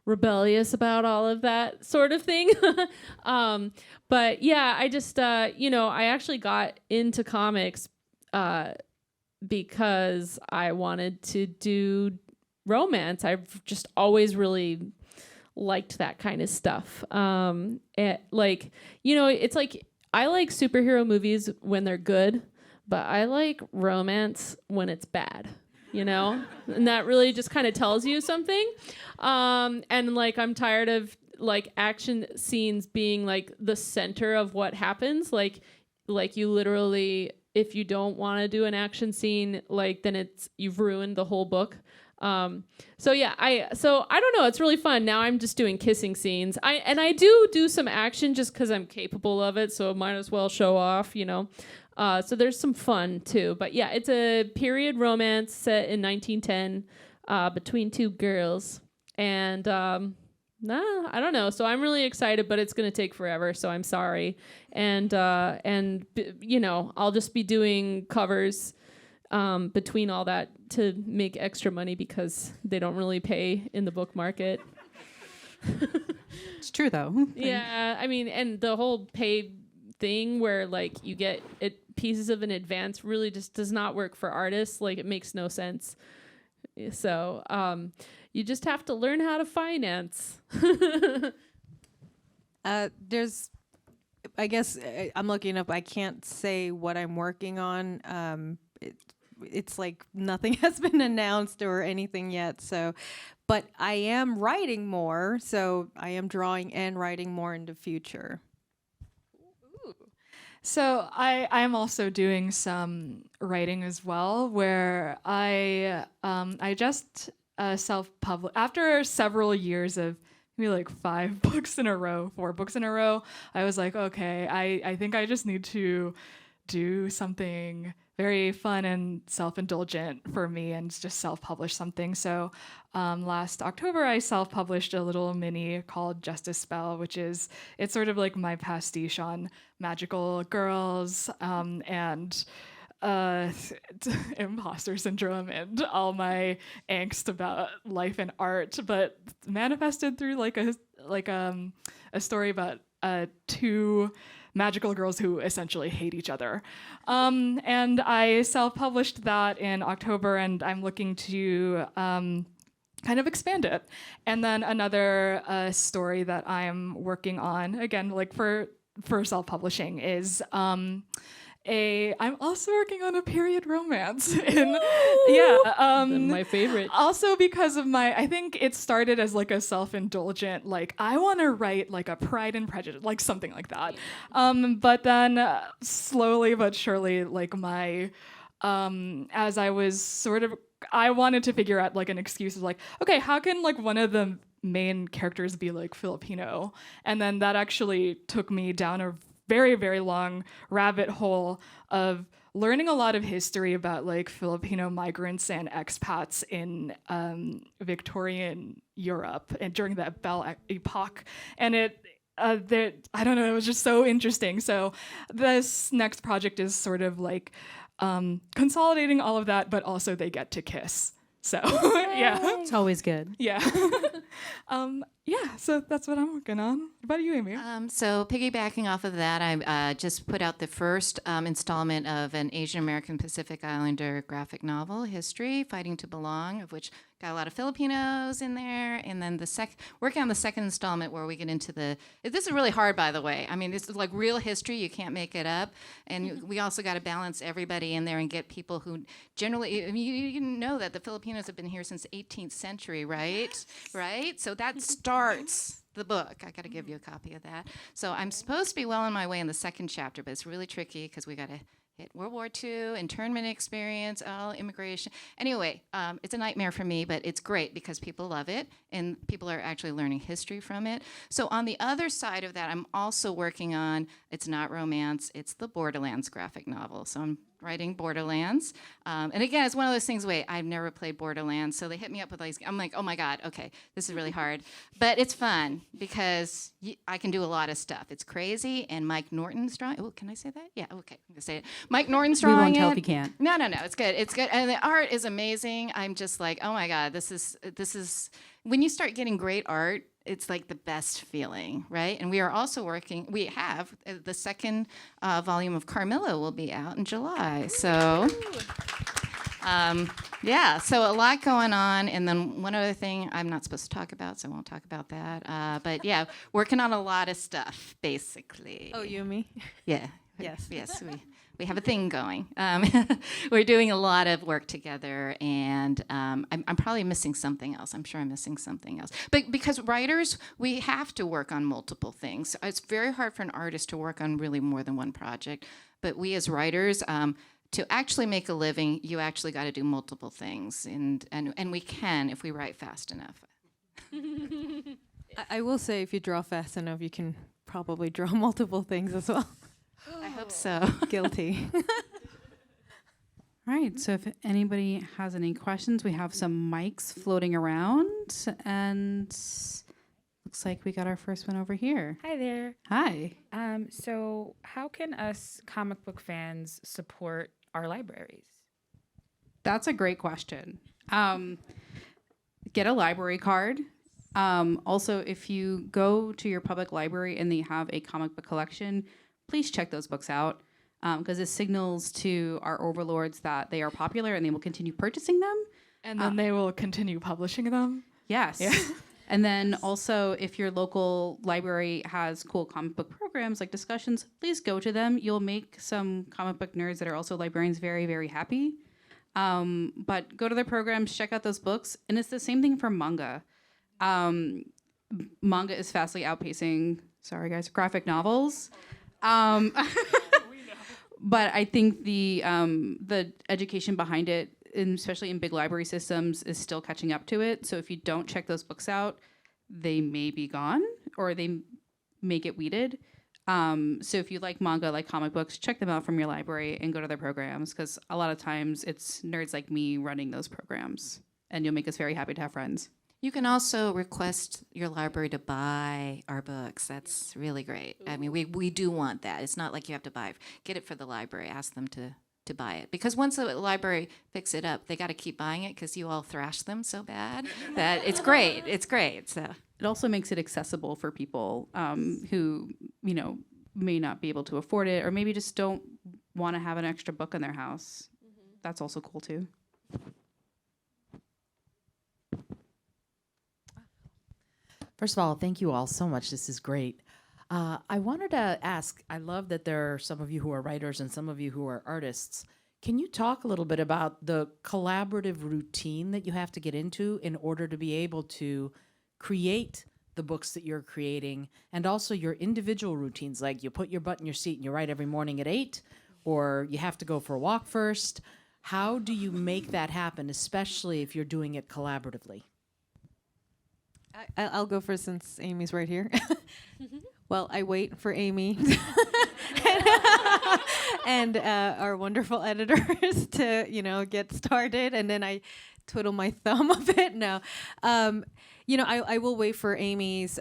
rebellious about all of that sort of thing. But yeah, I just, you know, I actually got into comics, because I wanted to do romance. I've just always really liked that kind of stuff. Like, you know, it's like, I like superhero movies when they're good, but I like romance when it's bad, you know? And that really just kind of tells you something. And like, I'm tired of like action scenes being like the center of what happens. Like you literally, if you don't want to do an action scene, like then you've ruined the whole book. So yeah, I don't know. It's really fun. Now I'm just doing kissing scenes. I do some action just cause I'm capable of it. So might as well show off, you know? So there's some fun too, but yeah, it's a period romance set in 1910, between two girls, and, I don't know. So I'm really excited, but it's going to take forever. So I'm sorry. And you know, I'll just be doing covers, between all that to make extra money because they don't really pay in the book market. It's true though. Yeah. I mean, and the whole pay thing where like you get pieces of an advance really just does not work for artists. Like it makes no sense. So, you just have to learn how to finance. There's, I guess I'm looking up. I can't say what I'm working on. It's like nothing has been announced or anything yet. So, but I am writing more. So I am drawing and writing more in the future. So I'm also doing some writing as well, where I just self-published after several years of maybe like 4 books in a row. I was like, okay, I think I just need to do something very fun and self-indulgent for me and just self-publish something. So last October, I self-published a little mini called Justice Spell, it's sort of like my pastiche on magical girls and imposter syndrome and all my angst about life and art, but manifested through like a story about 2 magical girls who essentially hate each other. And I self-published that in October, and I'm looking to kind of expand it. And then another story that I'm working on, again, like for self-publishing, is I'm also working on a period romance. My favorite. Also because of I think it started as like a self-indulgent, like I want to write like a Pride and Prejudice, like something like that. But then slowly but surely, like as I was I wanted to figure out like an excuse of like, okay, how can like one of the main characters be like Filipino? And then that actually took me down a very, very long rabbit hole of learning a lot of history about like Filipino migrants and expats in Victorian Europe and during the Belle Epoque. And I don't know, it was just so interesting. So this next project is sort of like consolidating all of that, but also they get to kiss. So yeah. It's always good. Yeah. So that's what I'm working on. What about you, Amy? So piggybacking off of that, I just put out the first installment of an Asian American Pacific Islander graphic novel, History, Fighting to Belong, of which got a lot of Filipinos in there. And then working on the second installment where we get into this is really hard, by the way. I mean, this is like real history. You can't make it up. And we also got to balance everybody in there and get people who generally, I mean, you know that the Filipinos have been here since the 18th century, right? Right? So that starts the book. I got to give you a copy of that. So I'm supposed to be well on my way in the second chapter, but it's really tricky because we got to hit World War II, internment experience, immigration. Anyway, it's a nightmare for me, but it's great because people love it and people are actually learning history from it. So on the other side of that, I'm also working on, it's not romance, it's the Borderlands graphic novel. So I'm writing Borderlands. And again, it's one of those things, I've never played Borderlands, so they hit me up with these, I'm like, oh my God, okay, this is really hard. But it's fun because I can do a lot of stuff. It's crazy, and Mike Norton's drawing, oh, can I say that? Yeah, okay, I'm gonna say it. Mike Norton's drawing We won't tell if you can't. No, it's good, it's good. And the art is amazing. I'm just like, oh my God, this is, when you start getting great art, it's like the best feeling, right? And we are also we have the second volume of Carmilla will be out in July. So, so a lot going on. And then one other thing I'm not supposed to talk about, so I won't talk about that. But yeah, working on a lot of stuff, basically. Oh, you and me? Yeah. Yes. Yes, we have a thing going. We're doing a lot of work together, and I'm probably missing something else. I'm sure I'm missing something else. But because writers, we have to work on multiple things. It's very hard for an artist to work on really more than one project. But we as writers, to actually make a living, you actually got to do multiple things, and we can if we write fast enough. I will say, if you draw fast enough, you can probably draw multiple things as well. I hope so. Guilty. All right, so if anybody has any questions, we have some mics floating around, and looks like we got our first one over here. Hi there. Hi. So how can us comic book fans support our libraries? That's a great question. Get a library card. Also, if you go to your public library and they have a comic book collection, please check those books out because it signals to our overlords that they are popular and they will continue purchasing them. And then they will continue publishing them. Yes. Yeah. And then also, if your local library has cool comic book programs like discussions, please go to them. You'll make some comic book nerds that are also librarians very, very happy. But go to their programs, check out those books. And it's the same thing for manga. Manga is fastly outpacing, sorry guys, graphic novels. But I think the education behind it, especially in big library systems, is still catching up to it. So if you don't check those books out, they may be gone or they may get weeded. So if you like manga, like comic books, check them out from your library and go to their programs because a lot of times it's nerds like me running those programs, and you'll make us very happy to have friends. You can also request your library to buy our books. That's really great. I mean, we do want that. It's not like you have to buy it. Get it for the library. Ask them to buy it. Because once the library picks it up, they got to keep buying it because you all thrash them so bad that it's great. It's great. So it also makes it accessible for people who, may not be able to afford it, or maybe just don't want to have an extra book in their house. That's also cool too. First of all, thank you all so much. This is great. I wanted to ask, I love that there are some of you who are writers and some of you who are artists. Can you talk a little bit about the collaborative routine that you have to get into in order to be able to create the books that you're creating, and also your individual routines, like you put your butt in your seat and you write every morning at 8, or you have to go for a walk first? How do you make that happen, especially if you're doing it collaboratively? I'll go first since Amy's right here. Well, I wait for Amy and our wonderful editors to, get started, and then I twiddle my thumb a bit. No, I will wait for Amy's,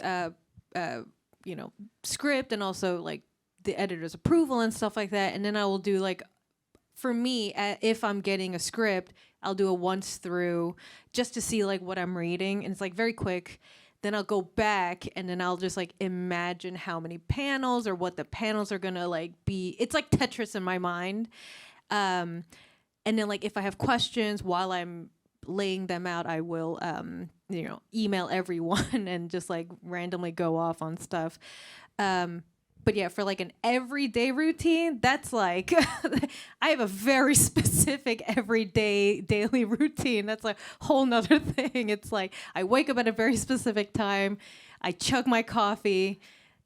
script, and also like the editor's approval and stuff like that, and then I will do like, for me, if I'm getting a script, I'll do a once through just to see like what I'm reading, and it's like very quick. Then I'll go back and then I'll just like imagine how many panels or what the panels are gonna like be. It's like Tetris in my mind. And then like if I have questions while I'm laying them out, I will email everyone and just like randomly go off on stuff. But yeah, for like an everyday routine, that's like, I have a very specific everyday daily routine. That's a whole nother thing. It's like, I wake up at a very specific time, I chug my coffee,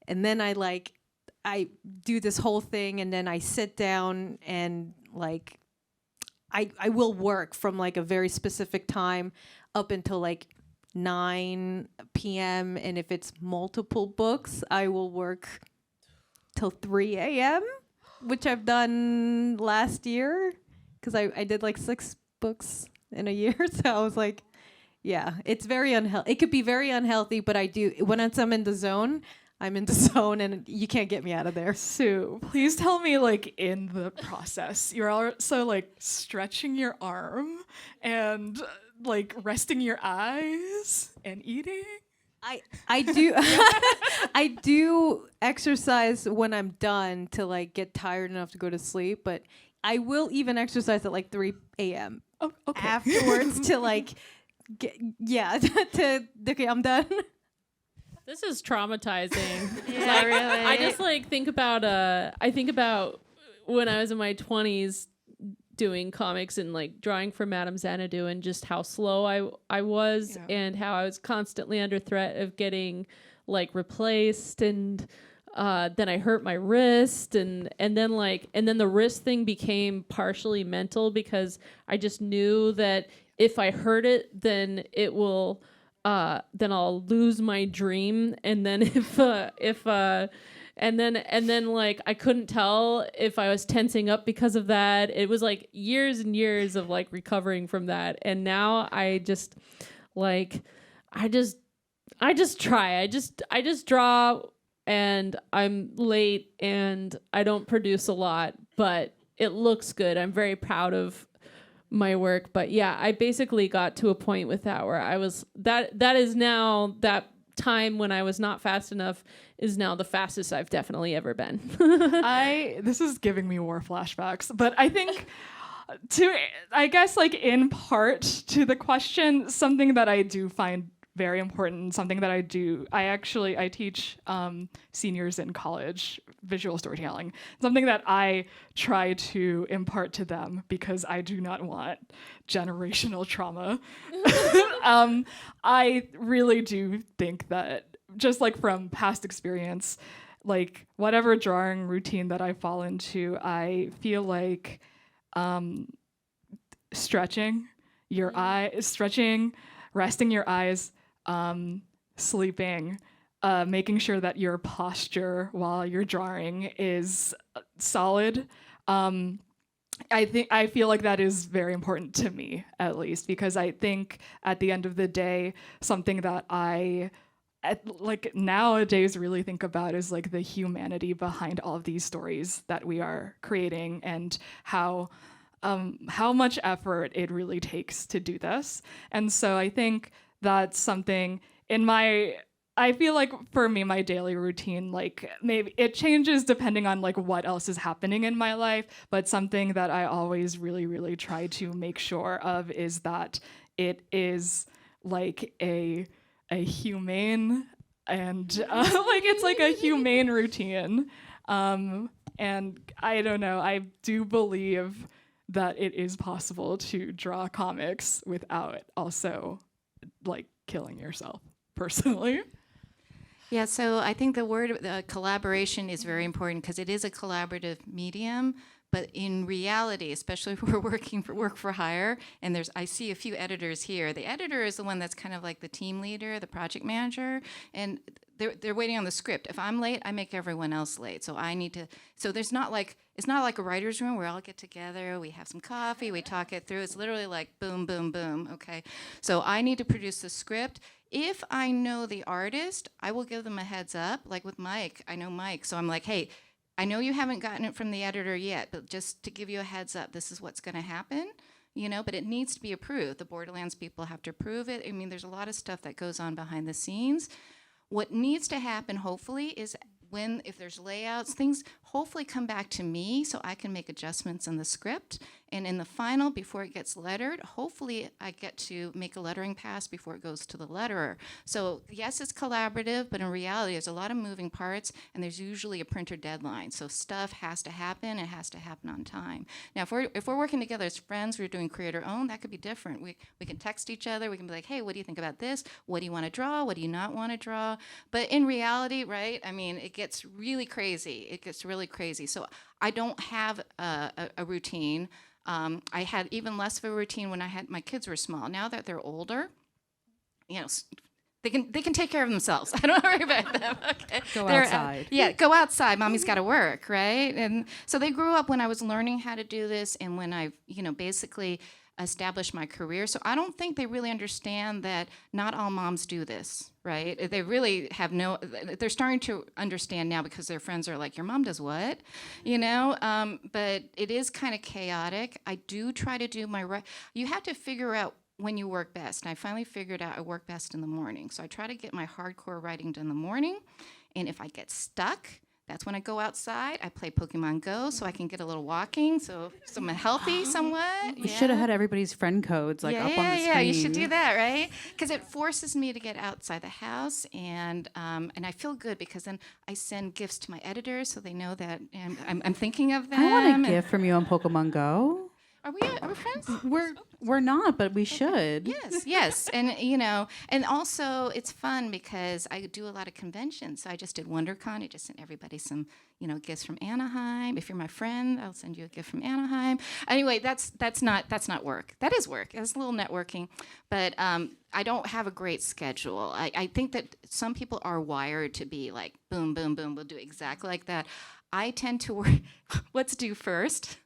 and then I do this whole thing, and then I sit down and like, I will work from like a very specific time up until like 9 p.m. And if it's multiple books, I will work till 3 a.m., which I've done last year because I did like 6 books in a year. So I was like, yeah, it's very unhealthy. It could be very unhealthy, but I do, when I'm in the zone, I'm in the zone and you can't get me out of there. Sue, please tell me, like, in the process, you're also like stretching your arm and like resting your eyes and eating. I do I do exercise when I'm done to like get tired enough to go to sleep, but I will even exercise at like 3 a.m. Oh, okay. afterwards to like okay, I'm done. This is traumatizing. Yeah, really. I just like think about when I was in my 20s doing comics and like drawing for Madame Xanadu, and just how slow I was, and how I was constantly under threat of getting like replaced, and then I hurt my wrist, and then the wrist thing became partially mental because I just knew that if I hurt it, then it will then I'll lose my dream, and then and then like I couldn't tell if I was tensing up because of that. It was like years and years of like recovering from that. And now I just try. I just draw, and I'm late and I don't produce a lot, but it looks good. I'm very proud of my work. But yeah, I basically got to a point with that where I was that is now that time when I was not fast enough is now the fastest I've definitely ever been. This is giving me war flashbacks, but I think I guess like in part to the question, something that I do find very important, something that I teach seniors in college visual storytelling, something that I try to impart to them because I do not want generational trauma. I really do think that, just like from past experience, like whatever drawing routine that I fall into, I feel like stretching, resting your eyes, sleeping, making sure that your posture while you're drawing is solid. I feel like that is very important to me, at least, because I think at the end of the day, something that I like nowadays really think about is like the humanity behind all of these stories that we are creating, and how much effort it really takes to do this. And so I think that's something in my I feel like for me, my daily routine, like maybe it changes depending on like what else is happening in my life. But something that I always really, really try to make sure of is that it is like a humane and like it's like a humane routine. And I don't know, I do believe that it is possible to draw comics without also like killing yourself personally. Yeah, so I think the word collaboration is very important because it is a collaborative medium. But in reality, especially if we're work for hire, and I see a few editors here. The editor is the one that's kind of like the team leader, the project manager, and they're waiting on the script. If I'm late, I make everyone else late. So I need to. So it's not like a writer's room where we all get together, we have some coffee, we talk it through. It's literally like boom, boom, boom. Okay, so I need to produce the script. If I know the artist, I will give them a heads up. Like with Mike, I know Mike, so I'm like, hey, I know you haven't gotten it from the editor yet, but just to give you a heads up, this is what's going to happen, but it needs to be approved. The Borderlands people have to approve it. I mean, there's a lot of stuff that goes on behind the scenes. What needs to happen, hopefully, is if there's layouts, things hopefully come back to me so I can make adjustments in the script. And in the final, before it gets lettered, hopefully I get to make a lettering pass before it goes to the letterer. So yes, it's collaborative, but in reality, there's a lot of moving parts, and there's usually a printer deadline. So stuff has to happen. It has to happen on time. Now, if we're working together as friends, we're doing creator-owned, that could be different. We can text each other. We can be like, hey, what do you think about this? What do you want to draw? What do you not want to draw? But in reality, right, I mean, it gets really crazy. It gets really crazy. So I don't have a routine. I had even less of a routine when my kids were small. Now that they're older, they can take care of themselves. I don't worry about them. Okay. Go outside. Go outside. Mommy's got to work, right? And so they grew up when I was learning how to do this, and when I, basically established my career. So I don't think they really understand that not all moms do this, right? They really have they're starting to understand now because their friends are like, your mom does what? But it is kind of chaotic. I do try to do you have to figure out when you work best. And I finally figured out I work best in the morning. So I try to get my hardcore writing done in the morning. And if I get stuck, that's when I go outside. I play Pokemon Go so I can get a little walking, so I'm healthy somewhat. We should have had everybody's friend codes up on the screen. Yeah, you should do that, right? Because it forces me to get outside the house, and I feel good because then I send gifts to my editors so they know that I'm thinking of them. I want a gift from you on Pokemon Go. Are we friends? We're not, but we should. Yes, and also it's fun because I do a lot of conventions. So I just did WonderCon. I just sent everybody some, gifts from Anaheim. If you're my friend, I'll send you a gift from Anaheim. Anyway, that's not work. That is work. It's a little networking, but I don't have a great schedule. I think that some people are wired to be like boom, boom, boom. We'll do exactly like that. I tend to work. What's due first?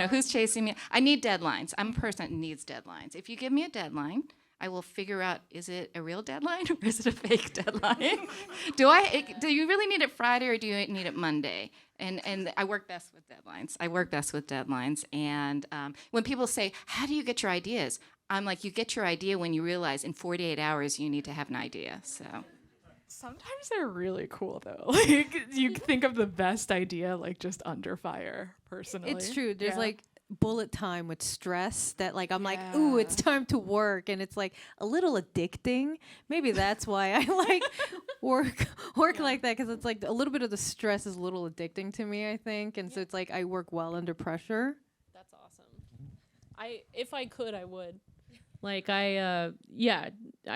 Who's chasing me? I need deadlines. I'm a person that needs deadlines. If you give me a deadline, I will figure out, is it a real deadline or is it a fake deadline? Do you really need it Friday or do you need it Monday? And I work best with deadlines. And when people say, how do you get your ideas? I'm like, you get your idea when you realize in 48 hours you need to have an idea. So. Sometimes they're really cool though. Like you think of the best idea like just under fire, personally. It's true. There's like bullet time with stress that like I'm like, ooh, it's time to work, and it's like a little addicting. Maybe that's why I like work like that, because it's like a little bit of the stress is a little addicting to me, I think. And so it's like I work well under pressure. That's awesome. If I could, I would. Like I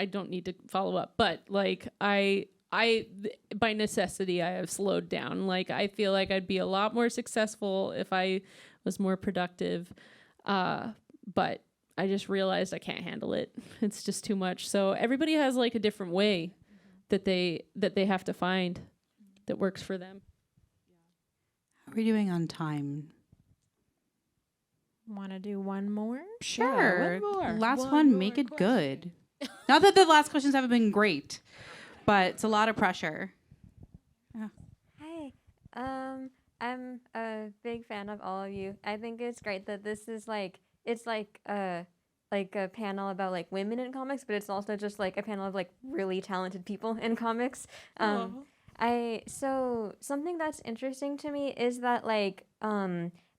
don't need to follow up, but like I by necessity I have slowed down. Like I feel like I'd be a lot more successful if I was more productive, but I just realized I can't handle it. It's just too much. So everybody has like a different way that they have to find that works for them. How are we doing on time? Want to do one more? Sure. one more. Last one, make it good. Not that the last questions haven't been great, but it's a lot of pressure. Hi. I'm a big fan of all of you. I think it's great that this is like, it's like a like a panel about like women in comics, but it's also just like a panel of like really talented people in comics. So something that's interesting to me is that like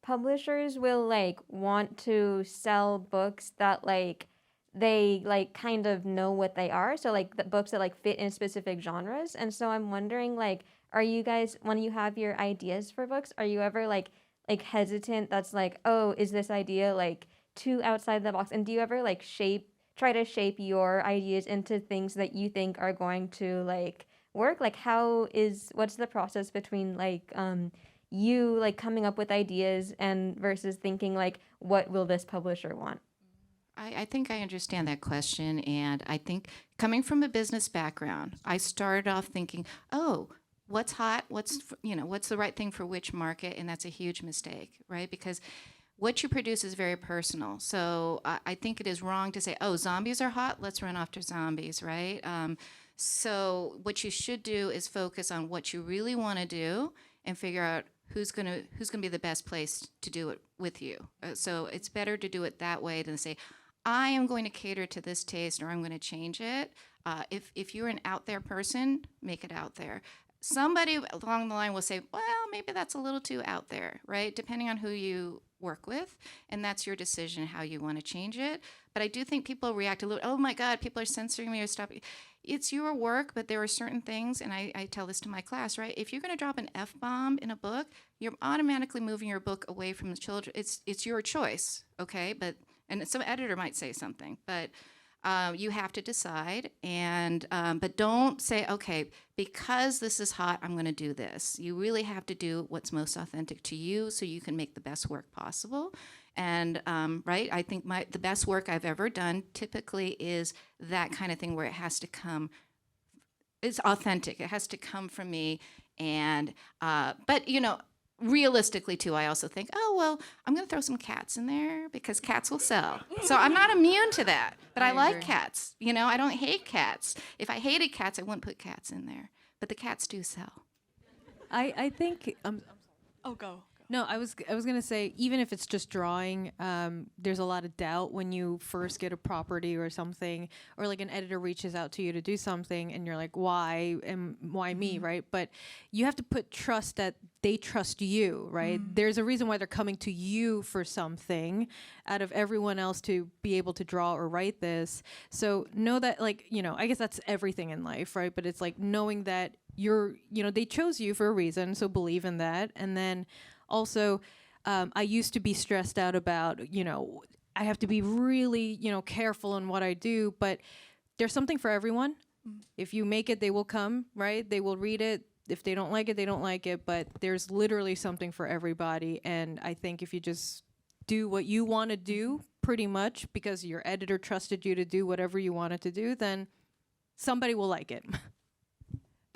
publishers will like want to sell books that like they like kind of know what they are, so like the books that like fit in specific genres. And so I'm wondering, like, are you guys, when you have your ideas for books, are you ever like hesitant that's like, oh, is this idea like too outside the box? And do you ever like try to shape your ideas into things that you think are going to like work? Like what's the process between like you like coming up with ideas and versus thinking like, what will this publisher want? I think I understand that question, and I think coming from a business background, I started off thinking, oh, what's hot, what's the right thing for which market, and that's a huge mistake, right? Because what you produce is very personal. So I think it is wrong to say, oh, zombies are hot, let's run after zombies, right? So what you should do is focus on what you really want to do and figure out who's gonna be the best place to do it with you. So it's better to do it that way than say, I am going to cater to this taste, or I'm going to change it. If you're an out there person, make it out there. Somebody along the line will say, well, maybe that's a little too out there, right? Depending on who you work with, and that's your decision how you want to change it. But I do think people react a little, oh my God, people are censoring me or stopping. It's your work, but there are certain things, and I tell this to my class, right? If you're going to drop an F-bomb in a book, you're automatically moving your book away from the children. It's your choice, okay? And some editor might say something, but you have to decide. And but don't say, okay, because this is hot, I'm going to do this. You really have to do what's most authentic to you, so you can make the best work possible. And right, I think the best work I've ever done typically is that kind of thing where it has to come. It's authentic. It has to come from me. And but realistically too, I also think, oh well, I'm going to throw some cats in there because cats will sell. So I'm not immune to that, but I like cats. I don't hate cats. If I hated cats, I wouldn't put cats in there. But the cats do sell. I think Oh, go. no, I was gonna say, even if it's just drawing, there's a lot of doubt when you first get a property or something, or like an editor reaches out to you to do something, and you're like, why me, right? But you have to put trust that they trust you, right? There's a reason why they're coming to you for something, out of everyone else to be able to draw or write this. So know that, like, I guess that's everything in life, right? But it's like knowing that they chose you for a reason, so believe in that. And then also, I used to be stressed out about, I have to be really, careful in what I do, but there's something for everyone. If you make it, they will come, right? They will read it. If they don't like it, they don't like it, but there's literally something for everybody. And I think if you just do what you want to do, pretty much, because your editor trusted you to do whatever you wanted to do, then somebody will like it.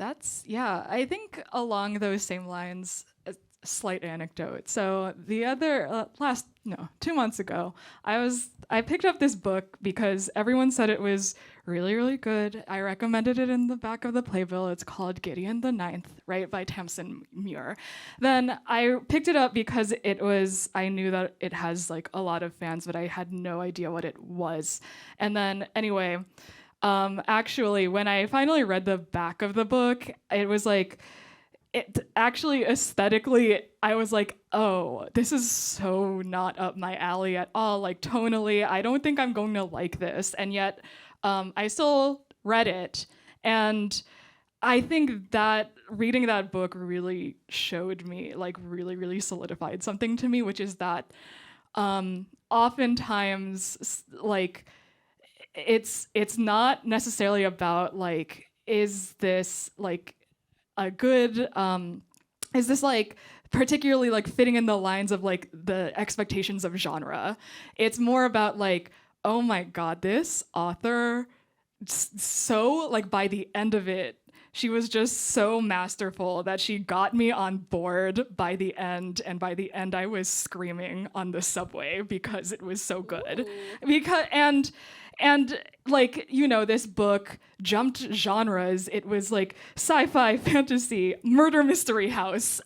I think along those same lines, a slight anecdote. So the other 2 months ago, I picked up this book because everyone said it was really, really good. I recommended it in the back of the playbill. It's called Gideon the Ninth, right, by Tamsin Muir. Then I picked it up because I knew that it has like a lot of fans, but I had no idea what it was. And then anyway, actually, when I finally read the back of the book, it was like, it actually aesthetically, I was like, oh, this is so not up my alley at all. Like tonally, I don't think I'm going to like this. And yet, I still read it. And I think that reading that book really showed me, like really, really solidified something to me, which is that oftentimes, like, it's not necessarily about like, is this like a good is this like particularly like fitting in the lines of like the expectations of genre. It's more about like, oh my God, this author, so like by the end of it, she was just so masterful that she got me on board by the end. And by the end, I was screaming on the subway because it was so good. And like, this book jumped genres. It was like sci-fi, fantasy, murder mystery house,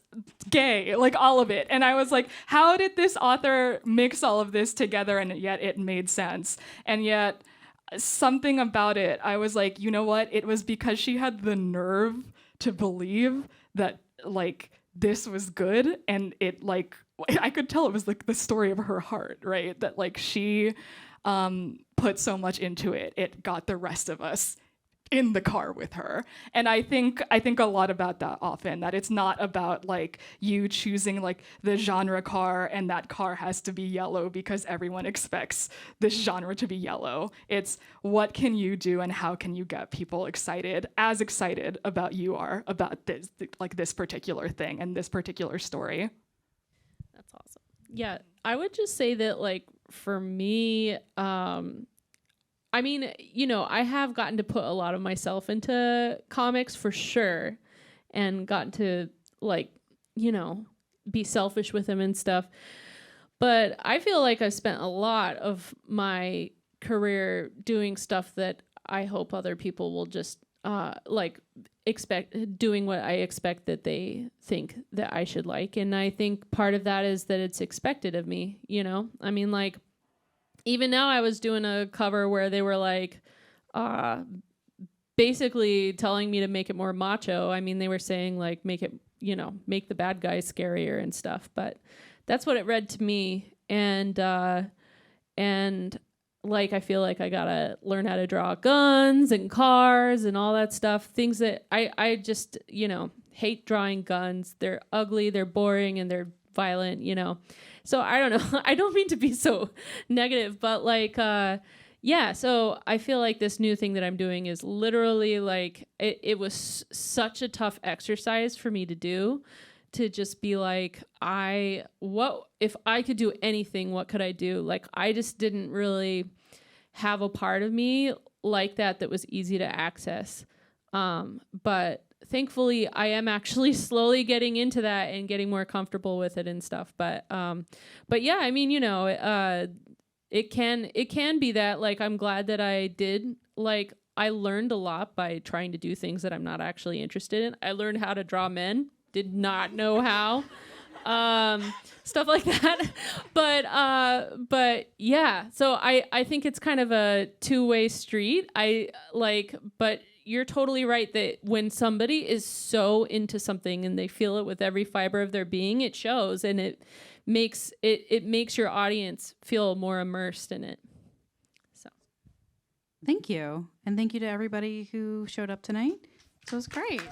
gay, like all of it. And I was like, how did this author mix all of this together and yet it made sense? And yet something about it, I was like, you know what? It was because she had the nerve to believe that like this was good, and it like I could tell it was like the story of her heart, right? That like she put so much into it. It got the rest of us in the car with her. And I think a lot about that often, that it's not about like you choosing like the genre car and that car has to be yellow because everyone expects this genre to be yellow. It's what can you do and how can you get people excited about you are about this, like this particular thing and this particular story. That's awesome. Yeah, I would just say that like for me, I mean, you know, I have gotten to put a lot of myself into comics for sure, and gotten to like, you know, be selfish with them and stuff. But I feel like I've spent a lot of my career doing stuff that I hope other people will just like expect, doing what I expect that they think that I should like. And I think part of that is that it's expected of me, you know? I mean, like, even now I was doing a cover where they were like basically telling me to make it more macho. I mean, they were saying like make it, you know, make the bad guys scarier and stuff, but that's what it read to me. And like I feel like I gotta learn how to draw guns and cars and all that stuff, things that I just, you know, hate drawing guns. They're ugly, they're boring, and they're violent, you know. So I don't know. I don't mean to be so negative, but like, yeah. So I feel like this new thing that I'm doing is literally like, it was such a tough exercise for me to do, to just be like, what if I could do anything, what could I do? Like, I just didn't really have a part of me like that was easy to access. But thankfully I am actually slowly getting into that and getting more comfortable with it and stuff. But yeah, I mean, you know, it can be that, like, I'm glad that I did, like, I learned a lot by trying to do things that I'm not actually interested in. I learned how to draw men, did not know how, stuff like that. But yeah, so I think it's kind of a two-way street. But you're totally right that when somebody is so into something and they feel it with every fiber of their being, it shows, and it makes your audience feel more immersed in it. So Thank you. And thank you to everybody who showed up tonight. So it was great.